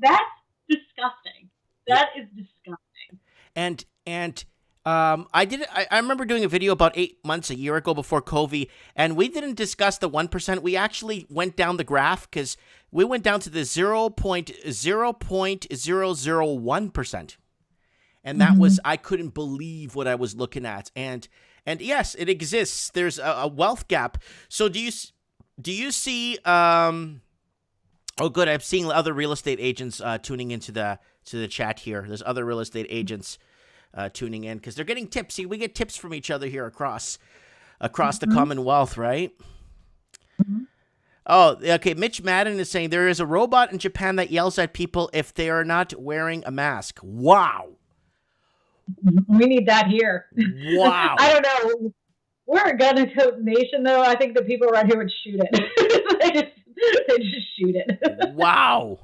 That's disgusting. That is disgusting. And I remember doing a video about 8 months, a year ago before COVID, and we didn't discuss the 1%. We actually went down the graph because we went down to the 0.001%. And that was, I couldn't believe what I was looking at. And yes, it exists. There's a wealth gap. So do you see? Oh, good. I'm seeing other real estate agents tuning into the chat here. There's other real estate agents tuning in because they're getting tips. See, we get tips from each other here across the Commonwealth, right? Mm-hmm. Oh, okay. Mitch Madden is saying there is a robot in Japan that yells at people if they are not wearing a mask. Wow. We need that here. Wow. I don't know. We're a gun and tote nation, though. I think the people around here would shoot it. they just shoot it. Wow.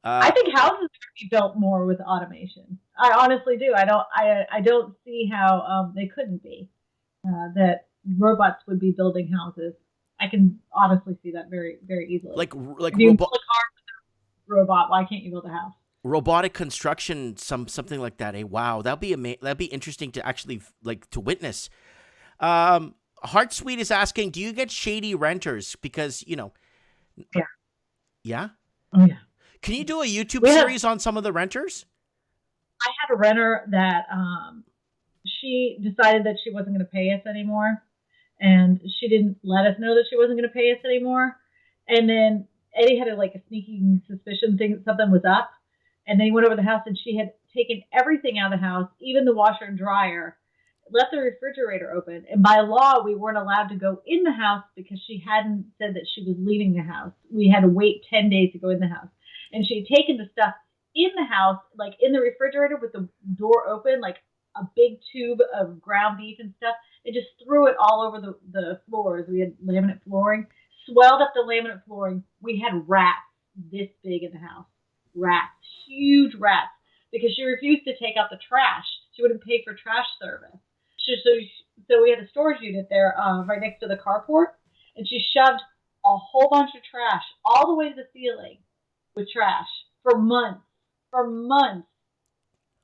I think houses could be built more with automation. I honestly do. I don't see how they couldn't be. That robots would be building houses. I can honestly see that very, very easily. Like if you build a car with a robot, why can't you build a house? Robotic construction, something like that. Wow, that'd be interesting to actually to witness. Heartsweet is asking, do you get shady renters? Because Yeah. Yeah. Oh yeah. Can you do a YouTube series on some of the renters? I had a renter that she decided that she wasn't going to pay us anymore, and she didn't let us know that she wasn't going to pay us anymore. And then Eddie had a sneaking suspicion thing something was up. And then he went over to the house, and she had taken everything out of the house, even the washer and dryer, left the refrigerator open. And by law, we weren't allowed to go in the house because she hadn't said that she was leaving the house. We had to wait 10 days to go in the house. And she had taken the stuff in the house, like in the refrigerator with the door open, like a big tube of ground beef and stuff, and just threw it all over the floors. We had laminate flooring, swelled up the laminate flooring. We had rats this big in the house. Rats, huge rats, because she refused to take out the trash. She wouldn't pay for trash service. So we had a storage unit there right next to the carport, and she shoved a whole bunch of trash all the way to the ceiling with trash for months.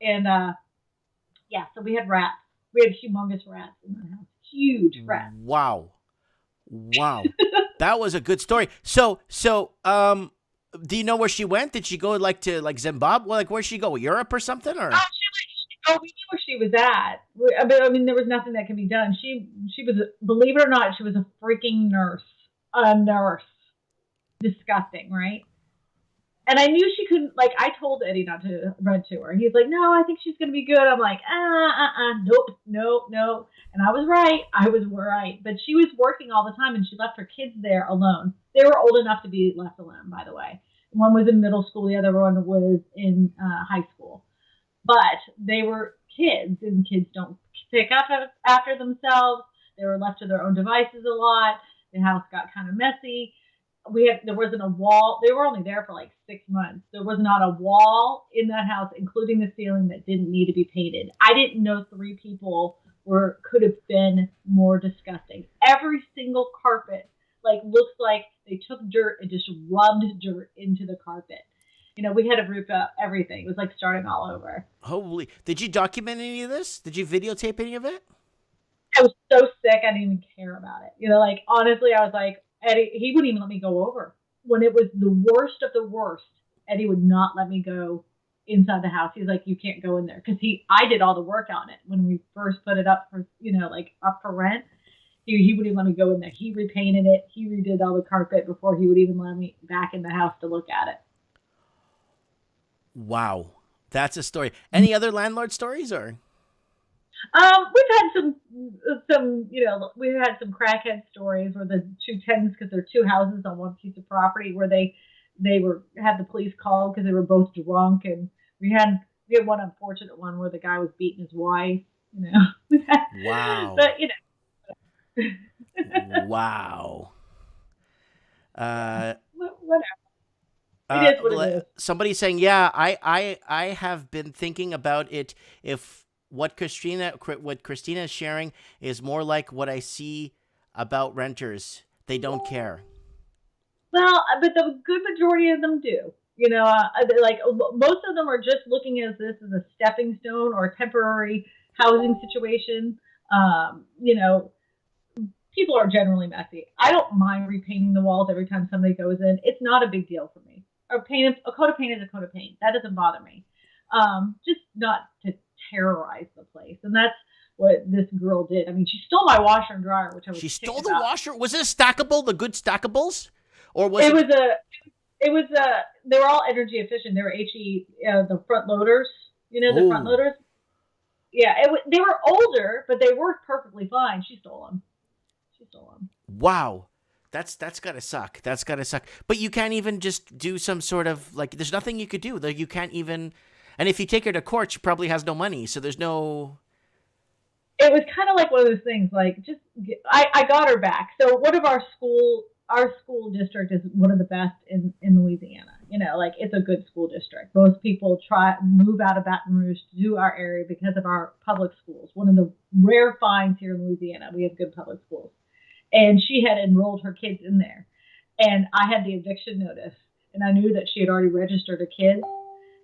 And so we had rats. We had humongous rats in the house. Huge rats. Wow. That was a good story. So, do you know where she went? Did she go to Zimbabwe? Well, where'd she go? Europe or something? Or we knew where she was at. I mean, there was nothing that can be done. She was, believe it or not, she was a freaking nurse. A nurse. Disgusting, right? And I knew she couldn't, I told Eddie not to rent to her. He's like, no, I think she's going to be good. I'm like, nope. And I was right. But she was working all the time, and she left her kids there alone. They were old enough to be left alone, by the way. One was in middle school. The other one was in high school. But they were kids, and kids don't pick up after themselves. They were left to their own devices a lot. The house got kind of messy. There wasn't a wall. They were only there for 6 months. There was not a wall in that house, including the ceiling, that didn't need to be painted. I didn't know 3 people could have been more disgusting. Every single carpet looks like they took dirt and just rubbed dirt into the carpet. We had to rip up everything. It was like starting all over. Holy! Did you document any of this? Did you videotape any of it? I was so sick, I didn't even care about it. Honestly, I was like, Eddie, he wouldn't even let me go over. When it was the worst of the worst, Eddie would not let me go inside the house. He's like, you can't go in there. Because I did all the work on it when we first put it up for, up for rent. He wouldn't even let me go in there. He repainted it. He redid all the carpet before he would even let me back in the house to look at it. Wow. That's a story. Any other landlord stories or? We've had some, we've had some crackhead stories where the 2 tenants, because there are 2 houses on one piece of property, where they had the police called because they were both drunk, and we had one unfortunate one where the guy was beating his wife. Wow. But Wow. Whatever. It is what it is. Somebody's saying, yeah, I have been thinking about it. If what Kristina is sharing is more like what I see about renters, they don't care. Well, but the good majority of them do. Most of them are just looking at this as a stepping stone or a temporary housing situation. People are generally messy. I don't mind repainting the walls every time somebody goes in. It's not a big deal for me. A coat of paint is a coat of paint. That doesn't bother me. Just not to terrorize the place. And that's what this girl did. I mean, she stole my washer and dryer, which I was. She stole the washer? Was it a stackable, the good stackables? Or was they were all energy efficient. They were the front loaders, the front loaders. Yeah, they were older, but they worked perfectly fine. She stole them. Wow. That's gotta suck. But you can't even just do some sort of there's nothing you could do. You can't even, and if you take her to court, she probably has no money. So there's no. It was kind of like one of those things. I got her back. So one of our school district is one of the best in Louisiana. It's a good school district. Most people move out of Baton Rouge to do our area because of our public schools. One of the rare finds here in Louisiana, we have good public schools. And she had enrolled her kids in there. And I had the eviction notice. And I knew that she had already registered her kids.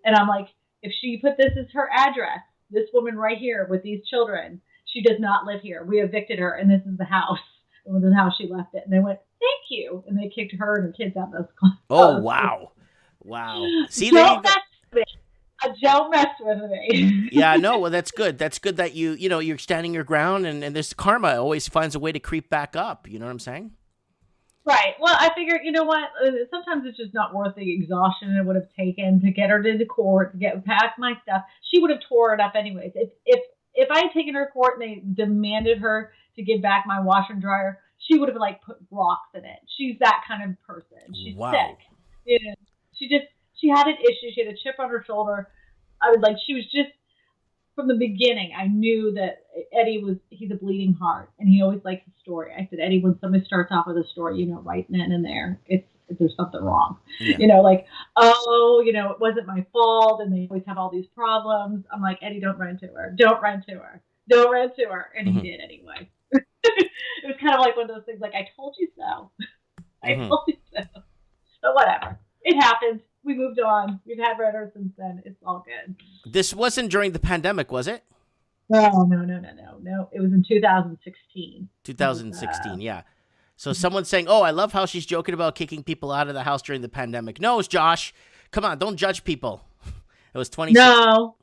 And I'm like, if she put this as her address, this woman right here with these children, she does not live here. We evicted her, and this is the house. It was the house she left it. And they went, thank you. And they kicked her and her kids out of those classes. Oh, wow. Wow. See, don't mess with me. Yeah, no, well, that's good. That's good that you're standing your ground, and this karma always finds a way to creep back up. You know what I'm saying? Right. Well, I figured, you know what? Sometimes it's just not worth the exhaustion it would have taken to get her to the court to get back my stuff. She would have tore it up anyways. If I had taken her to court and they demanded her to give back my washer and dryer, she would have like put rocks in it. She's that kind of person. She's Wow. sick. You know, she had an issue. She had a chip on her shoulder. She was just from the beginning, I knew that he's a bleeding heart, and he always likes a story. I said, Eddie, when somebody starts off with a story, right then and there, there's something wrong. Yeah. It wasn't my fault, and they always have all these problems. I'm like, Eddie, don't run to her. Don't run to her. Don't run to her. And he did anyway. It was kind of like one of those things, like, I told you so. I told you so. But whatever. It happened. We moved on. We've had renters since then. It's all good. This wasn't during the pandemic, was it? No. It was in 2016. 2016, yeah. So someone's saying, oh, I love how she's joking about kicking people out of the house during the pandemic. No, it's Josh. Come on, don't judge people. It was 2016. No,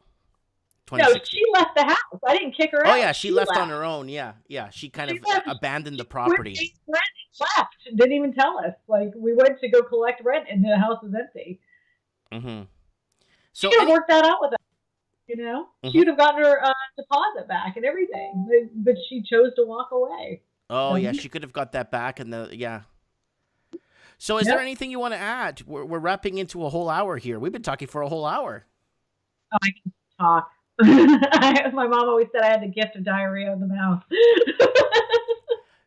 she left the house. I didn't kick her out. Oh, yeah, she left on her own. Yeah. She kind of abandoned the property. She left. Didn't even tell us. Like, we went to go collect rent, and the house was empty. Mm-hmm. So she could have worked that out with us. She would have gotten her deposit back and everything, but she chose to walk away. Oh, yeah, she could have got that back, yeah. So is there anything you want to add? We're wrapping into a whole hour here. We've been talking for a whole hour. Oh, I can talk. My mom always said I had the gift of diarrhea of the mouth.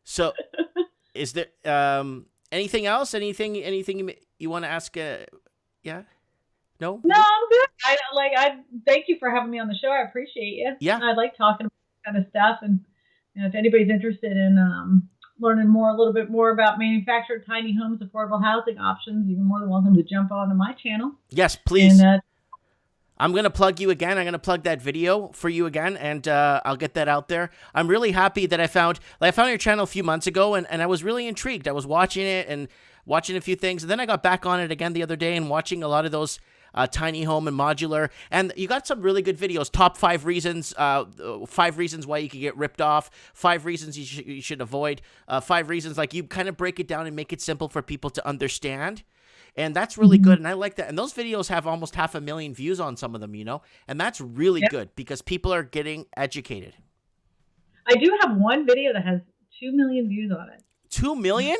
So, is there anything else? Anything you want to ask? Yeah. No, I'm good. I thank you for having me on the show. I appreciate you. Yeah, I like talking about that kind of stuff, and if anybody's interested in learning a little bit more about manufactured tiny homes, affordable housing options, you're more than welcome to jump onto my channel. Yes, please. And, I'm going to plug you again. I'm going to plug that video for you again, and I'll get that out there. I'm really happy that I found your channel a few months ago, and I was really intrigued. I was watching it and watching a few things, and then I got back on it again the other day and watching a lot of those tiny home and modular, and you got some really good videos. Top 5 reasons, 5 reasons why you could get ripped off, 5 reasons you should avoid, 5 reasons, like you kind of break it down and make it simple for people to understand. And that's really good, and I like that. And those videos have almost 500,000 views on some of them, and that's really good because people are getting educated. I do have one video that has 2 million views on it. 2 million?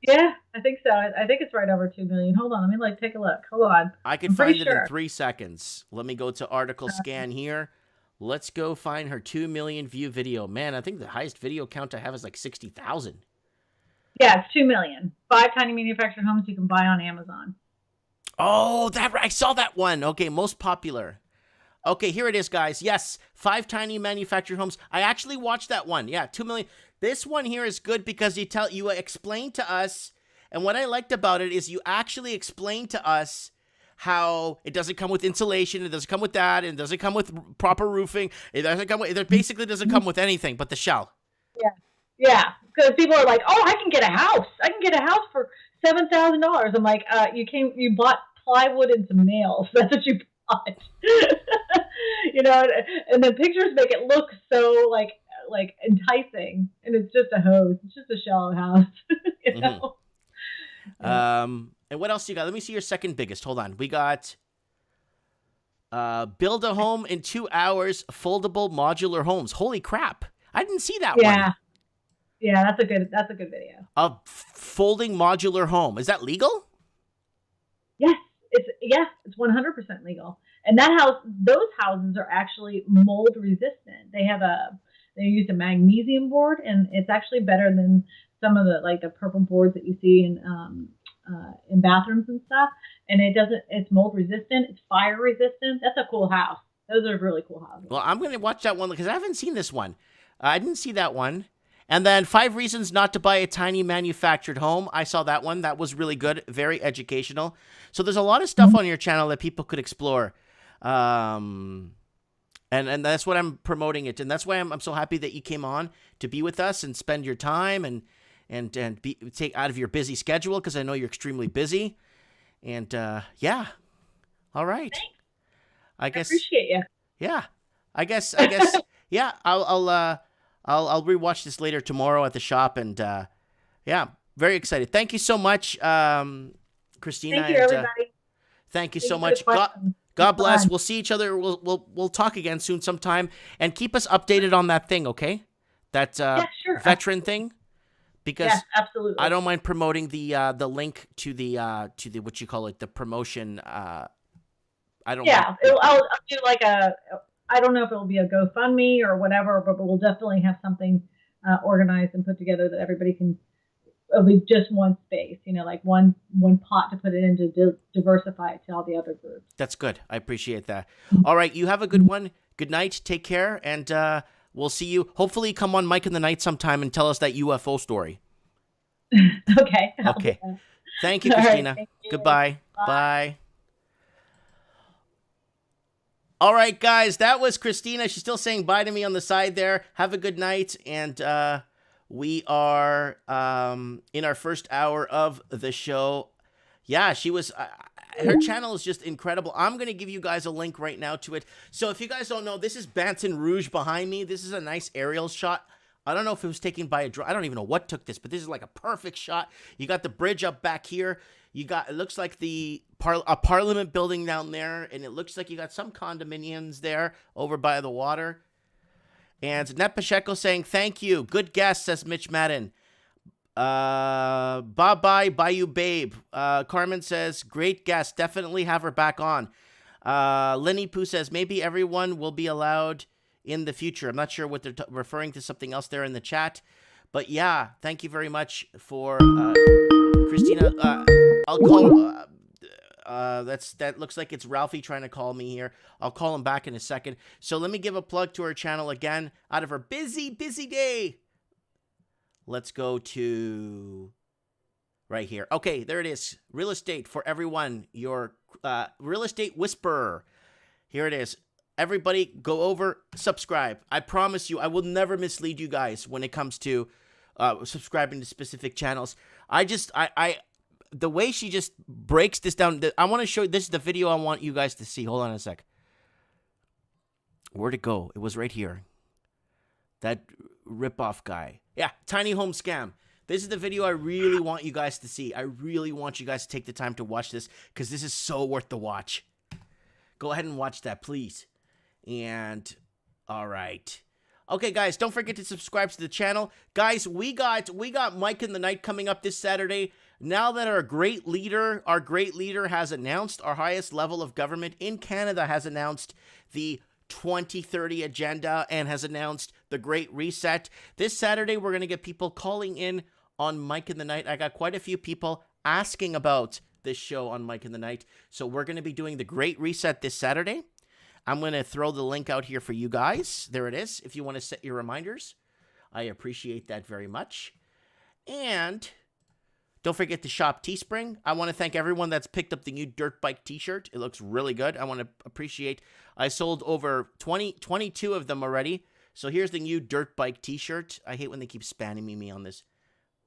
Yeah, I think so. I think it's right over 2 million. Hold on, let me take a look. Hold on. I can find it in 3 seconds. Let me go to article scan here. Let's go find her 2 million view video. Man, I think the highest video count I have is like 60,000. Yeah, it's 2 million. 5 tiny manufactured homes you can buy on Amazon. Oh, I saw that one. Okay, most popular. Okay, here it is, guys. Yes, 5 tiny manufactured homes. I actually watched that one. Yeah, 2 million. This one here is good because you explain to us, and what I liked about it is you actually explain to us how it doesn't come with insulation, it doesn't come with that, and it doesn't come with proper roofing. It basically doesn't come with anything but the shell. Yeah, because people are like, "Oh, I can get a house. I can get a house for $7,000." I'm like, you bought plywood and some nails. That's what you bought." And the pictures make it look so like enticing, and it's just a hose. It's just a shell house. And what else you got? Let me see your second biggest. Hold on. We got build a home in 2 hours, foldable modular homes. Holy crap. I didn't see that one. Yeah, that's a good video. A folding modular home. Is that legal? Yes, it's 100% legal. And those houses are actually mold resistant. They use a magnesium board, and it's actually better than some of the purple boards that you see in bathrooms and stuff. And it's mold resistant. It's fire resistant. That's a cool house. Those are really cool houses. Well, I'm going to watch that one because I haven't seen this one. I didn't see that one. And then 5 reasons not to buy a tiny manufactured home. I saw that one. That was really good. Very educational. So there's a lot of stuff on your channel that people could explore. And that's what I'm promoting it. And that's why I'm so happy that you came on to be with us and spend your time and take out of your busy schedule, because I know you're extremely busy. And yeah. All right. Thanks. I guess I appreciate you. Yeah. I guess yeah, I'll rewatch this later tomorrow at the shop, and yeah, Very excited. Thank you so much, Kristina. Thank you, and, everybody. thank you Thank so you for the much. questions. God It's bless. fun. We'll see each other. We'll talk again soon sometime, and keep us updated on that thing, okay? That Yeah, sure. veteran thing, because Yes, absolutely. I don't mind promoting the link to the what you call it, the promotion. I don't Yeah, mind. I'll do like I don't know if it'll be a GoFundMe or whatever, but we'll definitely have something organized and put together that everybody can. It'll be just one space, like one pot to put it into diversify it to all the other groups. That's good. I appreciate that. All right, you have a good one. Good night. Take care, and we'll see you. Hopefully, come on Mike in the Night sometime and tell us that UFO story. Okay. Okay. Thank you, All right, Kristina. thank you. Goodbye. Bye. Bye. All right, guys, that was Kristina. She's still saying bye to me on the side there. Have a good night, and we are in our first hour of the show. Yeah, she was. Her channel is just incredible. I'm going to give you guys a link right now to it. So if you guys don't know, this is Baton Rouge behind me. This is a nice aerial shot. I don't know if it was taken by a drone. I don't even know what took this, but this is like a perfect shot. You got the bridge up back here. You got, it looks like a parliament building down there, and it looks like you got some condominiums there over by the water. And Net Pacheco saying, thank you. Good guess, says Mitch Madden. Bye-bye, Bayou Babe. Carmen says, great guess. Definitely have her back on. Lenny Poo says, maybe everyone will be allowed in the future. I'm not sure what they're referring to, something else there in the chat. But yeah, thank you very much for Kristina. I'll call... that looks like it's Ralphie trying to call me here. I'll call him back in a second. So let me give a plug to her channel again. Out of her busy day. Let's go to right here. Okay, there it is. Real estate for everyone. Your real estate whisperer. Here it is. Everybody go over, subscribe. I promise you, I will never mislead you guys when it comes to subscribing to specific channels. The way she just breaks this down, I want to show you, this is the video I want you guys to see. Hold on a sec. Where'd it go? It was right here. That ripoff guy. Yeah, tiny home scam. This is the video I really want you guys to see. I really want you guys to take the time to watch this, because this is so worth the watch. Go ahead and watch that, please. And, all right. Okay, guys, don't forget to subscribe to the channel. Guys, we got Mike in the Night coming up this Saturday. Now that our great leader has announced our highest level of government in Canada, has announced the 2030 agenda and has announced the Great Reset. This Saturday, we're going to get people calling in on Mike in the Night. I got quite a few people asking about this show on Mike in the Night. So we're going to be doing the Great Reset this Saturday. I'm going to throw the link out here for you guys. There it is. If you want to set your reminders, I appreciate that very much. And don't forget to shop Teespring. I want to thank everyone that's picked up the new dirt bike t-shirt. It looks really good. I want to appreciate. I sold over 22 of them already. So here's the new dirt bike t-shirt. I hate when they keep spamming me on this.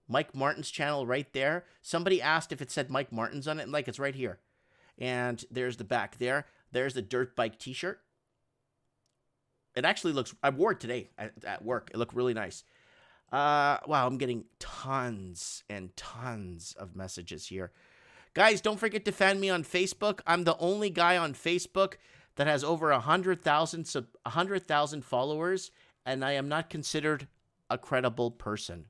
Mike Martin's channel right there. Somebody asked if it said Mike Martin's on it. Like, it's right here. And there's the back there. There's the dirt bike t-shirt. It actually looks... I wore it today at work. It looked really nice. Wow, I'm getting tons and tons of messages here. Guys, don't forget to fan me on Facebook. I'm the only guy on Facebook that has over 100,000 followers, and I am not considered a credible person.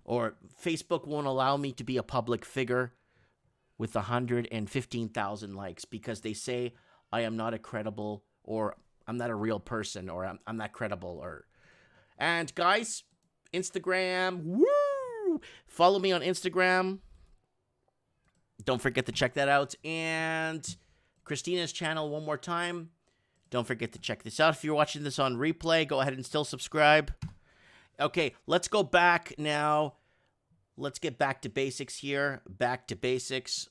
Or Facebook won't allow me to be a public figure with 115,000 likes because they say I am not a credible, or I'm not a real person, or I'm not credible. And guys, Instagram, woo! Follow me on Instagram. Don't forget to check that out. And Kristina's channel one more time. Don't forget to check this out. If you're watching this on replay, go ahead and still subscribe. Okay, let's go back now. Let's get back to basics here. Back to basics.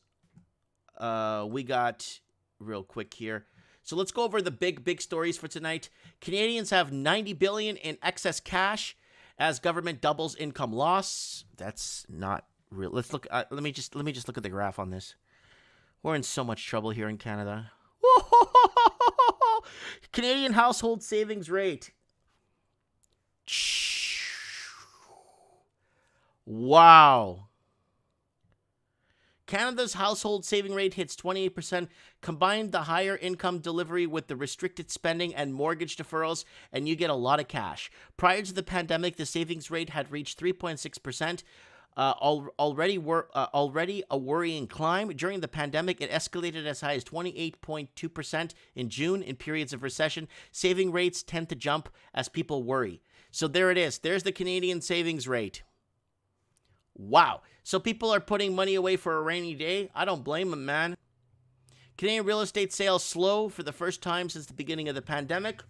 We got real quick here. So let's go over the big stories for tonight. Canadians have $90 billion in excess cash as government doubles income loss. That's not real. Let's look. Let me just look at the graph on this. We're in so much trouble here in Canada. Canadian household savings rate. Wow. Canada's household saving rate hits 28%. Combine the higher income delivery with the restricted spending and mortgage deferrals, and you get a lot of cash. Prior to the pandemic, the savings rate had reached 3.6%. Already a worrying climb. During the pandemic, it escalated as high as 28.2% in June. In periods of recession, saving rates tend to jump as people worry. So there it is. There's the Canadian savings rate. Wow. So people are putting money away for a rainy day? I don't blame them, man. Canadian real estate sales slow for the first time since the beginning of the pandemic.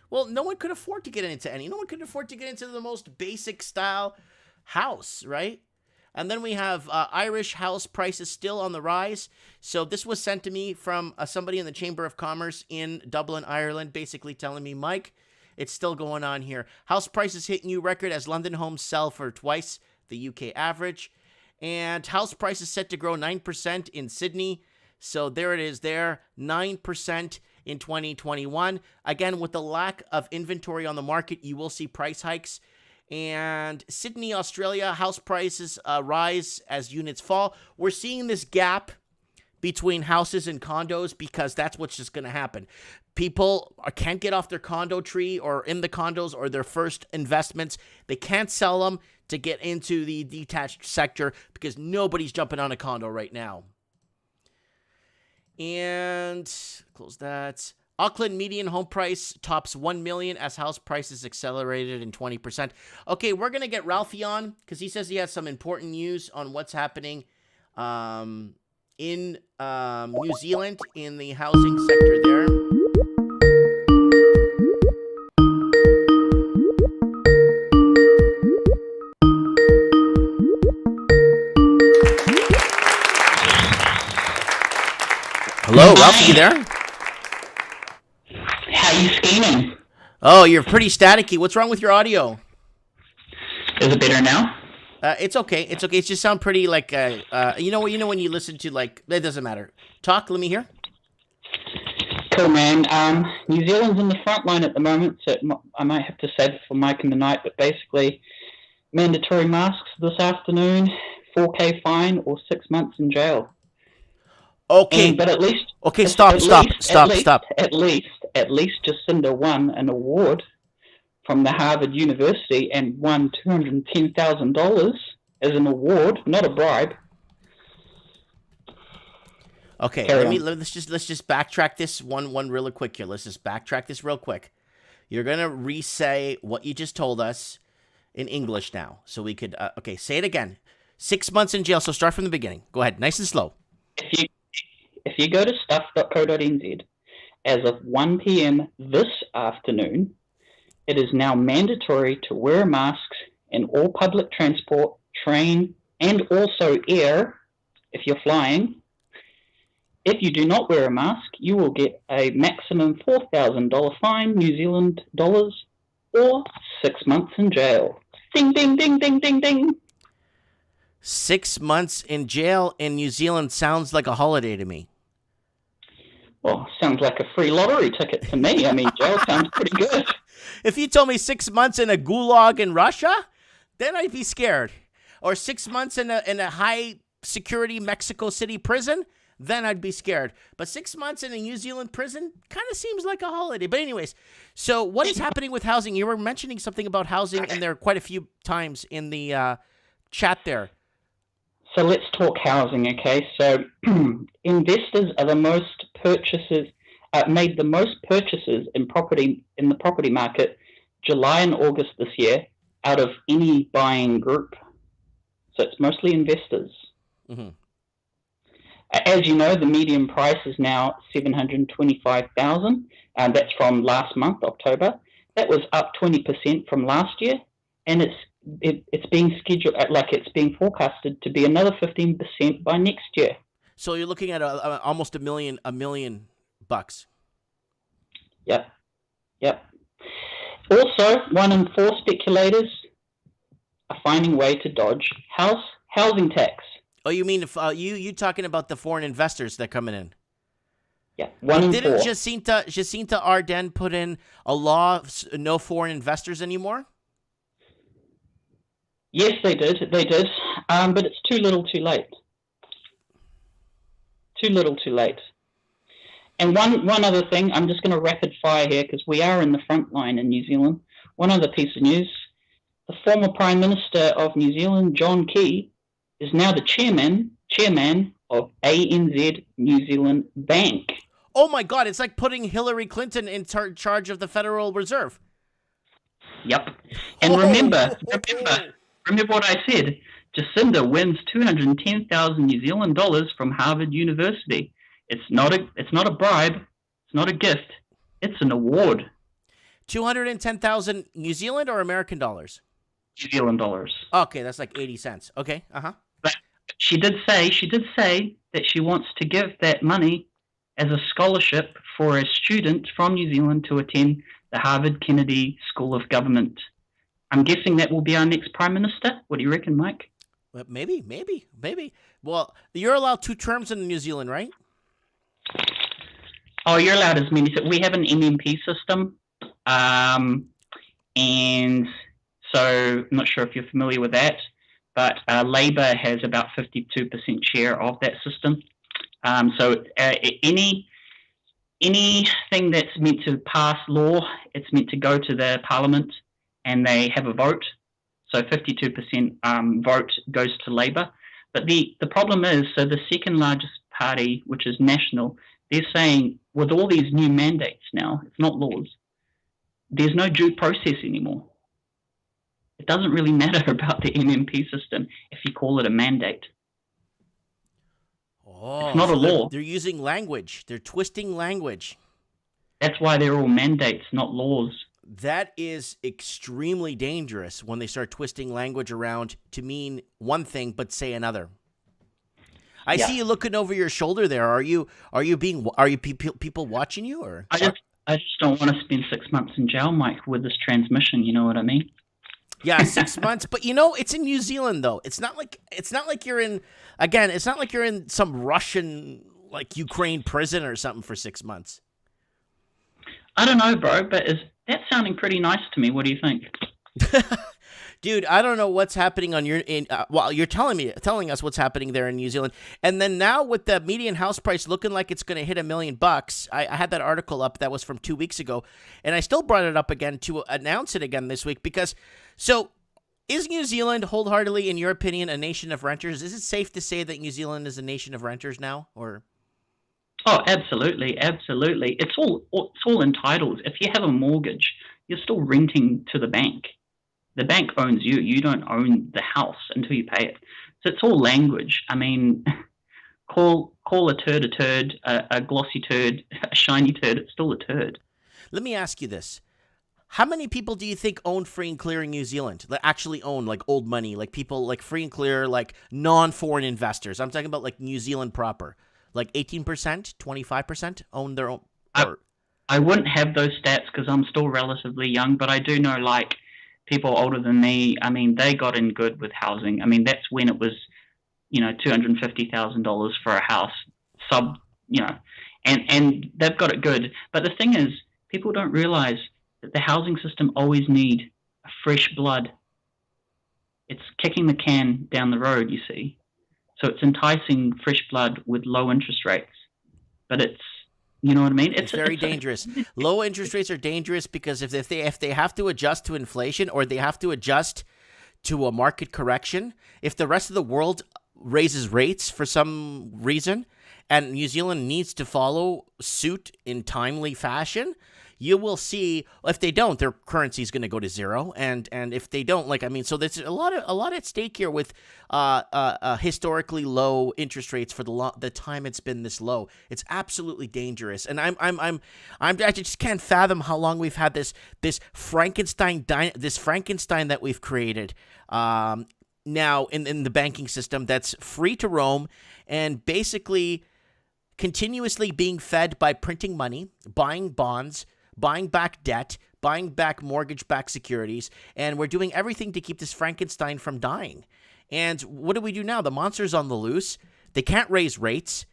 Well, no one could afford to get into any. No one could afford to get into the most basic style house, right? And then we have Irish house prices still on the rise. So this was sent to me from somebody in the Chamber of Commerce in Dublin, Ireland, basically telling me, Mike, it's still going on here. House prices hit new record as London homes sell for twice the UK average. And house prices set to grow 9% in Sydney. So there it is there, 9% in 2021. Again, with the lack of inventory on the market, you will see price hikes. And Sydney, Australia, house prices rise as units fall. We're seeing this gap between houses and condos because that's what's just going to happen. People can't get off their condo tree or in the condos or their first investments. They can't sell them to get into the detached sector because nobody's jumping on a condo right now. And close that. Auckland median home price tops 1 million as house prices accelerated in 20%. Okay, we're going to get Ralphie on because he says he has some important news on what's happening in New Zealand in the housing sector there. Hello, Ralphie, you there? How you scheming? Oh, you're pretty staticky. What's wrong with your audio? Is it better now? It's okay. It's okay. It just sound pretty like you know when you listen to like it doesn't matter. Talk. Let me hear. Cool, man. New Zealand's in the front line at the moment, so I might have to save it for Mike in the night. But basically, mandatory masks this afternoon, 4K fine or 6 months in jail. Okay. But at least. Okay. Stop. At least Jacinda won an award from the Harvard University and won $210,000 as an award, not a bribe. Okay, let's just backtrack this one really quick here. Let's just backtrack this real quick. You're gonna re-say what you just told us in English now, so we could. Okay, say it again. 6 months in jail. So start from the beginning. Go ahead, nice and slow. If you go to stuff.co.nz, as of 1 p.m. this afternoon, it is now mandatory to wear masks in all public transport, train, and also air if you're flying. If you do not wear a mask, you will get a maximum $4,000 fine, New Zealand dollars, or 6 months in jail. Ding, ding, ding, ding, ding, ding. 6 months in jail in New Zealand sounds like a holiday to me. Well, sounds like a free lottery ticket to me. I mean, jail sounds pretty good. If you told me 6 months in a gulag in Russia, then I'd be scared. Or 6 months in a high security Mexico City prison, then I'd be scared. But 6 months in a New Zealand prison kind of seems like a holiday. But anyways, so what is happening with housing? You were mentioning something about housing in there quite a few times in the chat there. So let's talk housing, okay? So investors are made the most purchases in the property market July and August this year out of any buying group. So it's mostly investors. Mm-hmm. As you know, the median price is now $725,000. That's from last month, October. That was up 20% from last year, and it's being scheduled it's being forecasted to be another 15% by next year. So you're looking at almost $1 million bucks. Yep. Also, 1 in 4 speculators are finding a way to dodge housing tax. Oh, you mean you talking about the foreign investors that are coming in? Yeah, 1 in 4. Didn't Jacinta Ardern put in a law of no foreign investors anymore? Yes, they did. They did. But it's too little, too late. Too little, too late. And one other thing, I'm just going to rapid fire here because we are in the front line in New Zealand. One other piece of news. The former Prime Minister of New Zealand, John Key, is now the chairman of ANZ New Zealand Bank. Oh my God, it's like putting Hillary Clinton in charge of the Federal Reserve. Yep. And remember what I said. Jacinda wins 210,000 New Zealand dollars from Harvard University. It's not a bribe. It's not a gift. It's an award. 210,000 New Zealand or American dollars? New Zealand dollars. Okay, that's like 80 cents. Okay, But she did say that she wants to give that money as a scholarship for a student from New Zealand to attend the Harvard Kennedy School of Government. I'm guessing that will be our next Prime Minister. What do you reckon, Mike? Well, maybe. Well, you're allowed 2 terms in New Zealand, right? Oh, you're allowed as many. We have an MMP system, and so I'm not sure if you're familiar with that, but Labor has about 52% share of that system. So anything that's meant to pass law, it's meant to go to the Parliament, and they have a vote. So 52% vote goes to Labor. But the problem is, so the second largest party, which is National, they're saying with all these new mandates now, it's not laws, there's no due process anymore. It doesn't really matter about the MMP system if you call it a mandate. Oh, it's not a law. They're using language. They're twisting language. That's why they're all mandates, not laws. That is extremely dangerous when they start twisting language around to mean one thing but say another. I see you looking over your shoulder there. Are you people watching you, or? I just don't want to spend 6 months in jail, Mike, with this transmission. You know what I mean? Yeah, 6 months. But it's in New Zealand though. It's not like you're in. Again, it's not like you're in some Russian, like Ukraine prison or something for 6 months. I don't know, bro, but that's sounding pretty nice to me. What do you think? Dude, I don't know what's happening on you're telling us what's happening there in New Zealand. And then now with the median house price looking like it's going to hit $1 million, I had that article up that was from 2 weeks ago, and I still brought it up again to announce it again this week because, so is New Zealand wholeheartedly, in your opinion, a nation of renters? Is it safe to say that New Zealand is a nation of renters now, or? Oh, absolutely, absolutely. It's all entitled. If you have a mortgage, you're still renting to the bank. The bank owns you. You don't own the house until you pay it. So it's all language. I mean, call a turd a turd, a glossy turd, a shiny turd. It's still a turd. Let me ask you this. How many people do you think own free and clear in New Zealand? That actually own like old money, like people like free and clear, like non-foreign investors. I'm talking about like New Zealand proper. Like 18%, 25% own their own? I wouldn't have those stats because I'm still relatively young, but I do know like people older than me, I mean, they got in good with housing. I mean, that's when it was, $250,000 for a house, and they've got it good. But the thing is, people don't realize that the housing system always need a fresh blood. It's kicking the can down the road, you see. So it's enticing fresh blood with low interest rates. But it's, you know what I mean? It's very dangerous. Low interest rates are dangerous because if they have to adjust to inflation or they have to adjust to a market correction, if the rest of the world raises rates for some reason and New Zealand needs to follow suit in timely fashion, you will see if they don't, their currency is going to go to zero, and if they don't, so there's a lot at stake here with historically low interest rates for the time it's been this low. It's absolutely dangerous, and I just can't fathom how long we've had this Frankenstein that we've created now in the banking system that's free to roam and basically continuously being fed by printing money, buying bonds, buying back debt, buying back mortgage-backed securities, and we're doing everything to keep this Frankenstein from dying. And what do we do now? The monster's on the loose. They can't raise rates.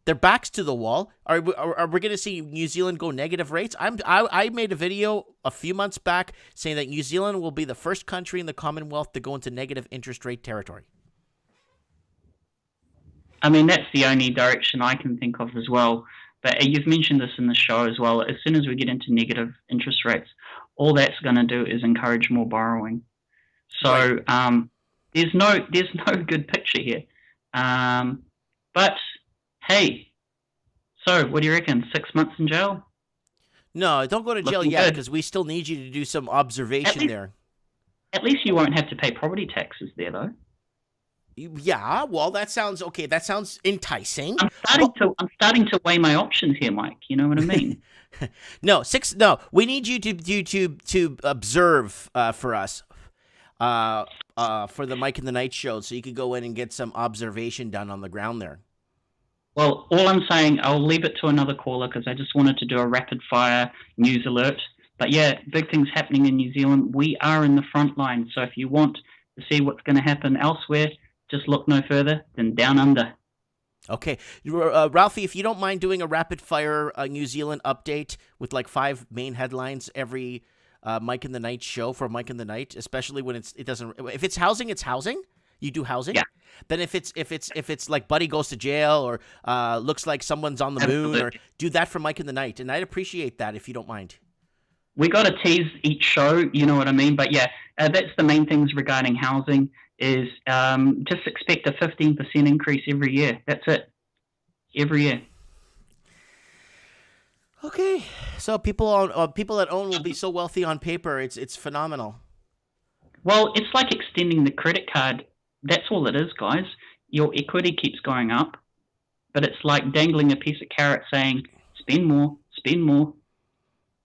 Their backs to the wall. Are we going to see New Zealand go negative rates? I made a video a few months back saying that New Zealand will be the first country in the Commonwealth to go into negative interest rate territory. I mean, that's the only direction I can think of as well. But you've mentioned this in the show as well. As soon as we get into negative interest rates, all that's going to do is encourage more borrowing. So there's no good picture here. But hey, so what do you reckon? 6 months in jail? No, don't go to jail Looking yet, good. because we still need you to do some observation there. At least you won't have to pay property taxes there, though. Yeah, well, that sounds okay. That sounds enticing. I'm starting to weigh my options here, Mike. You know what I mean? No, we need you to observe for us for the Mike and the Night show, so you could go in and get some observation done on the ground there. Well, all I'm saying, I'll leave it to another caller because I just wanted to do a rapid fire news alert. But yeah, big things happening in New Zealand. We are in the front line. So if you want to see what's going to happen elsewhere, just look no further than down under. Okay. Ralphie, if you don't mind doing a rapid fire New Zealand update with like 5 main headlines every Mike and the Night show for Mike and the Night, especially when if it's housing, it's housing. You do housing. Yeah. Then if it's like Buddy goes to jail or looks like someone's on the moon, or do that for Mike and the Night, and I'd appreciate that if you don't mind. We got to tease each show, you know what I mean? But yeah, that's the main things regarding housing is just expect a 15% increase every year. That's it. Every year. Okay. So people that own will be so wealthy on paper. It's phenomenal. Well, it's like extending the credit card. That's all it is, guys. Your equity keeps going up, but it's like dangling a piece of carrot saying, spend more, spend more.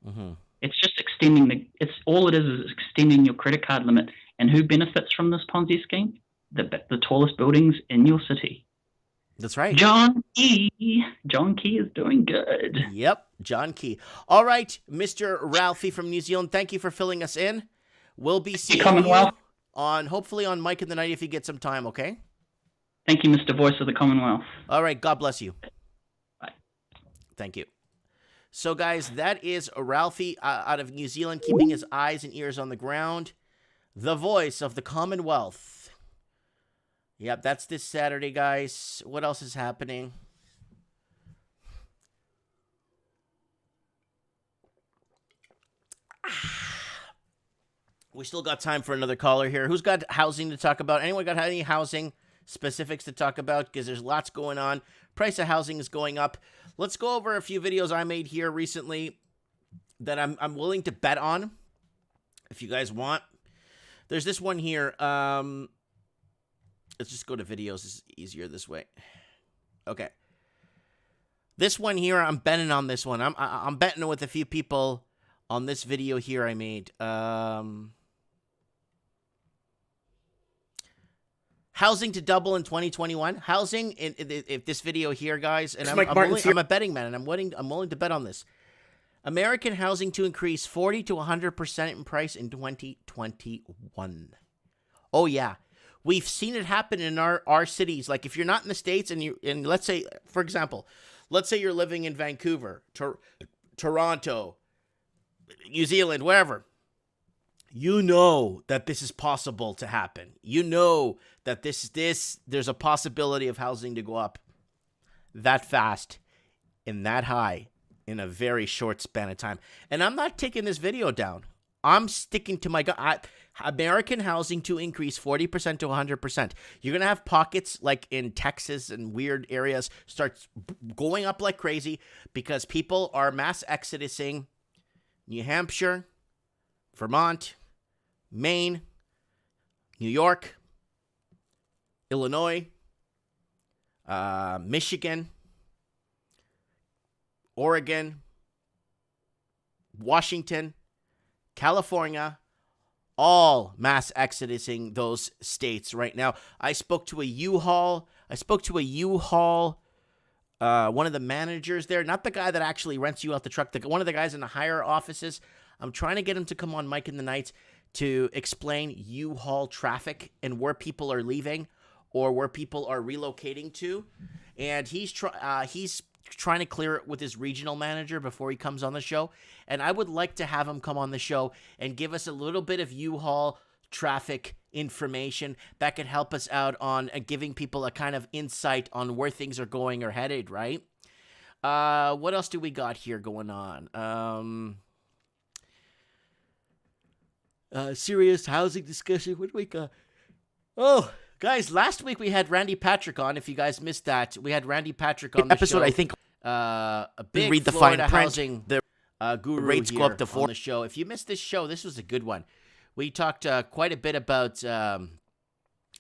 Mm-hmm. It's just it's all it is extending your credit card limit. And who benefits from this Ponzi scheme? The tallest buildings in your city. That's right. John Key. John Key is doing good. Yep, John Key. All right, Mr. Ralphie from New Zealand, thank you for filling us in. We'll be seeing you hopefully on Mike in the Night if you get some time, okay? Thank you, Mr. Voice of the Commonwealth. All right, God bless you. Bye. Thank you. So, guys, that is Ralphie out of New Zealand, keeping his eyes and ears on the ground. The voice of the Commonwealth. Yep, that's this Saturday, guys. What else is happening? We still got time for another caller here. Who's got housing to talk about? Anyone got any housing specifics to talk about? Because there's lots going on. Price of housing is going up. Let's go over a few videos I made here recently that I'm willing to bet on, if you guys want. There's this one here. Let's just go to videos. It's easier this way. Okay. This one here, I'm betting on this one. I'm betting with a few people on this video here I made. Housing to double in 2021. Housing if this video here, guys, and I'm a betting man, and I'm willing to bet on this. American housing to increase 40 to 100% in price in 2021. Oh yeah, we've seen it happen in our cities. Like if you're not in the States and let's say, for example, let's say you're living in Vancouver, Toronto, New Zealand, wherever. You know that this is possible to happen. You know that there's a possibility of housing to go up that fast and that high in a very short span of time. And I'm not taking this video down. I'm sticking to my American housing to increase 40% to 100%. You're going to have pockets like in Texas and weird areas start going up like crazy because people are mass exodusing New Hampshire, Vermont, Maine, New York, Illinois, Michigan, Oregon, Washington, California, all mass exodusing those states right now. I spoke to a U-Haul. One of the managers there, not the guy that actually rents you out the truck, one of the guys in the higher offices. I'm trying to get him to come on Mike in the Night to explain U-Haul traffic and where people are leaving. or where people are relocating to, and he's trying to clear it with his regional manager before he comes on the show. And I would like to have him come on the show and give us a little bit of U-Haul traffic information that could help us out on giving people a kind of insight on where things are going or headed, right? What else do we got here going on? Serious housing discussion. What do we got? Oh, guys, last week we had Randy Patrick on. If you guys missed that, we had Randy Patrick on the episode, show. I think. A big read the Florida fine print. housing guru rates here go up to on the show. If you missed this show, this was a good one. We talked quite a bit about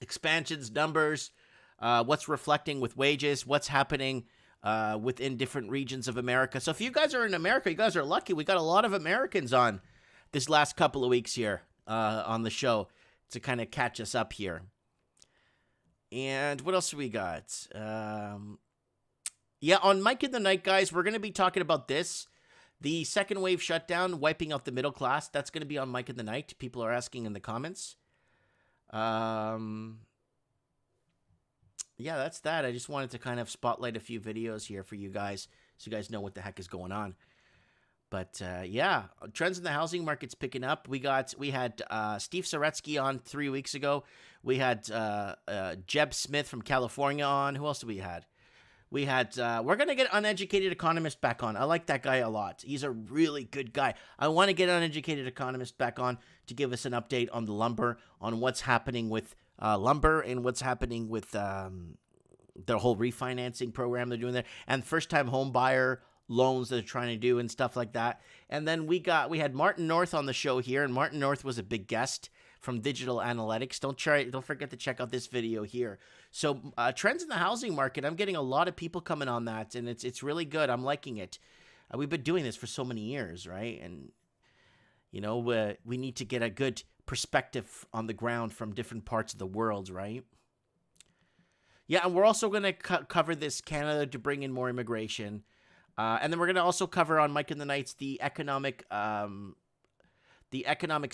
expansions, numbers, what's reflecting with wages, what's happening within different regions of America. So if you guys are in America, you guys are lucky. We got a lot of Americans on this last couple of weeks here on the show to kind of catch us up here. And what else do we got? Yeah, on Mike in the Night, guys, we're going to be talking about this. The second wave shutdown, wiping out the middle class. That's going to be on Mike in the Night. People are asking in the comments. Yeah, that's that. I just wanted to kind of spotlight a few videos here for you guys so you guys know what the heck is going on. But yeah, trends in the housing market's picking up. We had Steve Saretsky on 3 weeks ago. We had Jeb Smith from California on. Who else did we had? We had, we're going to get Uneducated Economist back on. I like that guy a lot. He's a really good guy. I want to get Uneducated Economist back on to give us an update on the lumber, on what's happening with lumber and what's happening with the whole refinancing program they're doing there, and first-time home buyer loans that they're trying to do and stuff like that. And then we had Martin North on the show here, and Martin North was a big guest from Digital Analytics. Don't forget to check out this video here. So trends in the housing market, I'm getting a lot of people coming on that, and it's really good. I'm liking it. We've been doing this for so many years, right? And you know, we need to get a good perspective on the ground from different parts of the world, right? Yeah, and we're also going to cover this Canada to bring in more immigration. And then we're going to also cover on Mike in the Nights the economic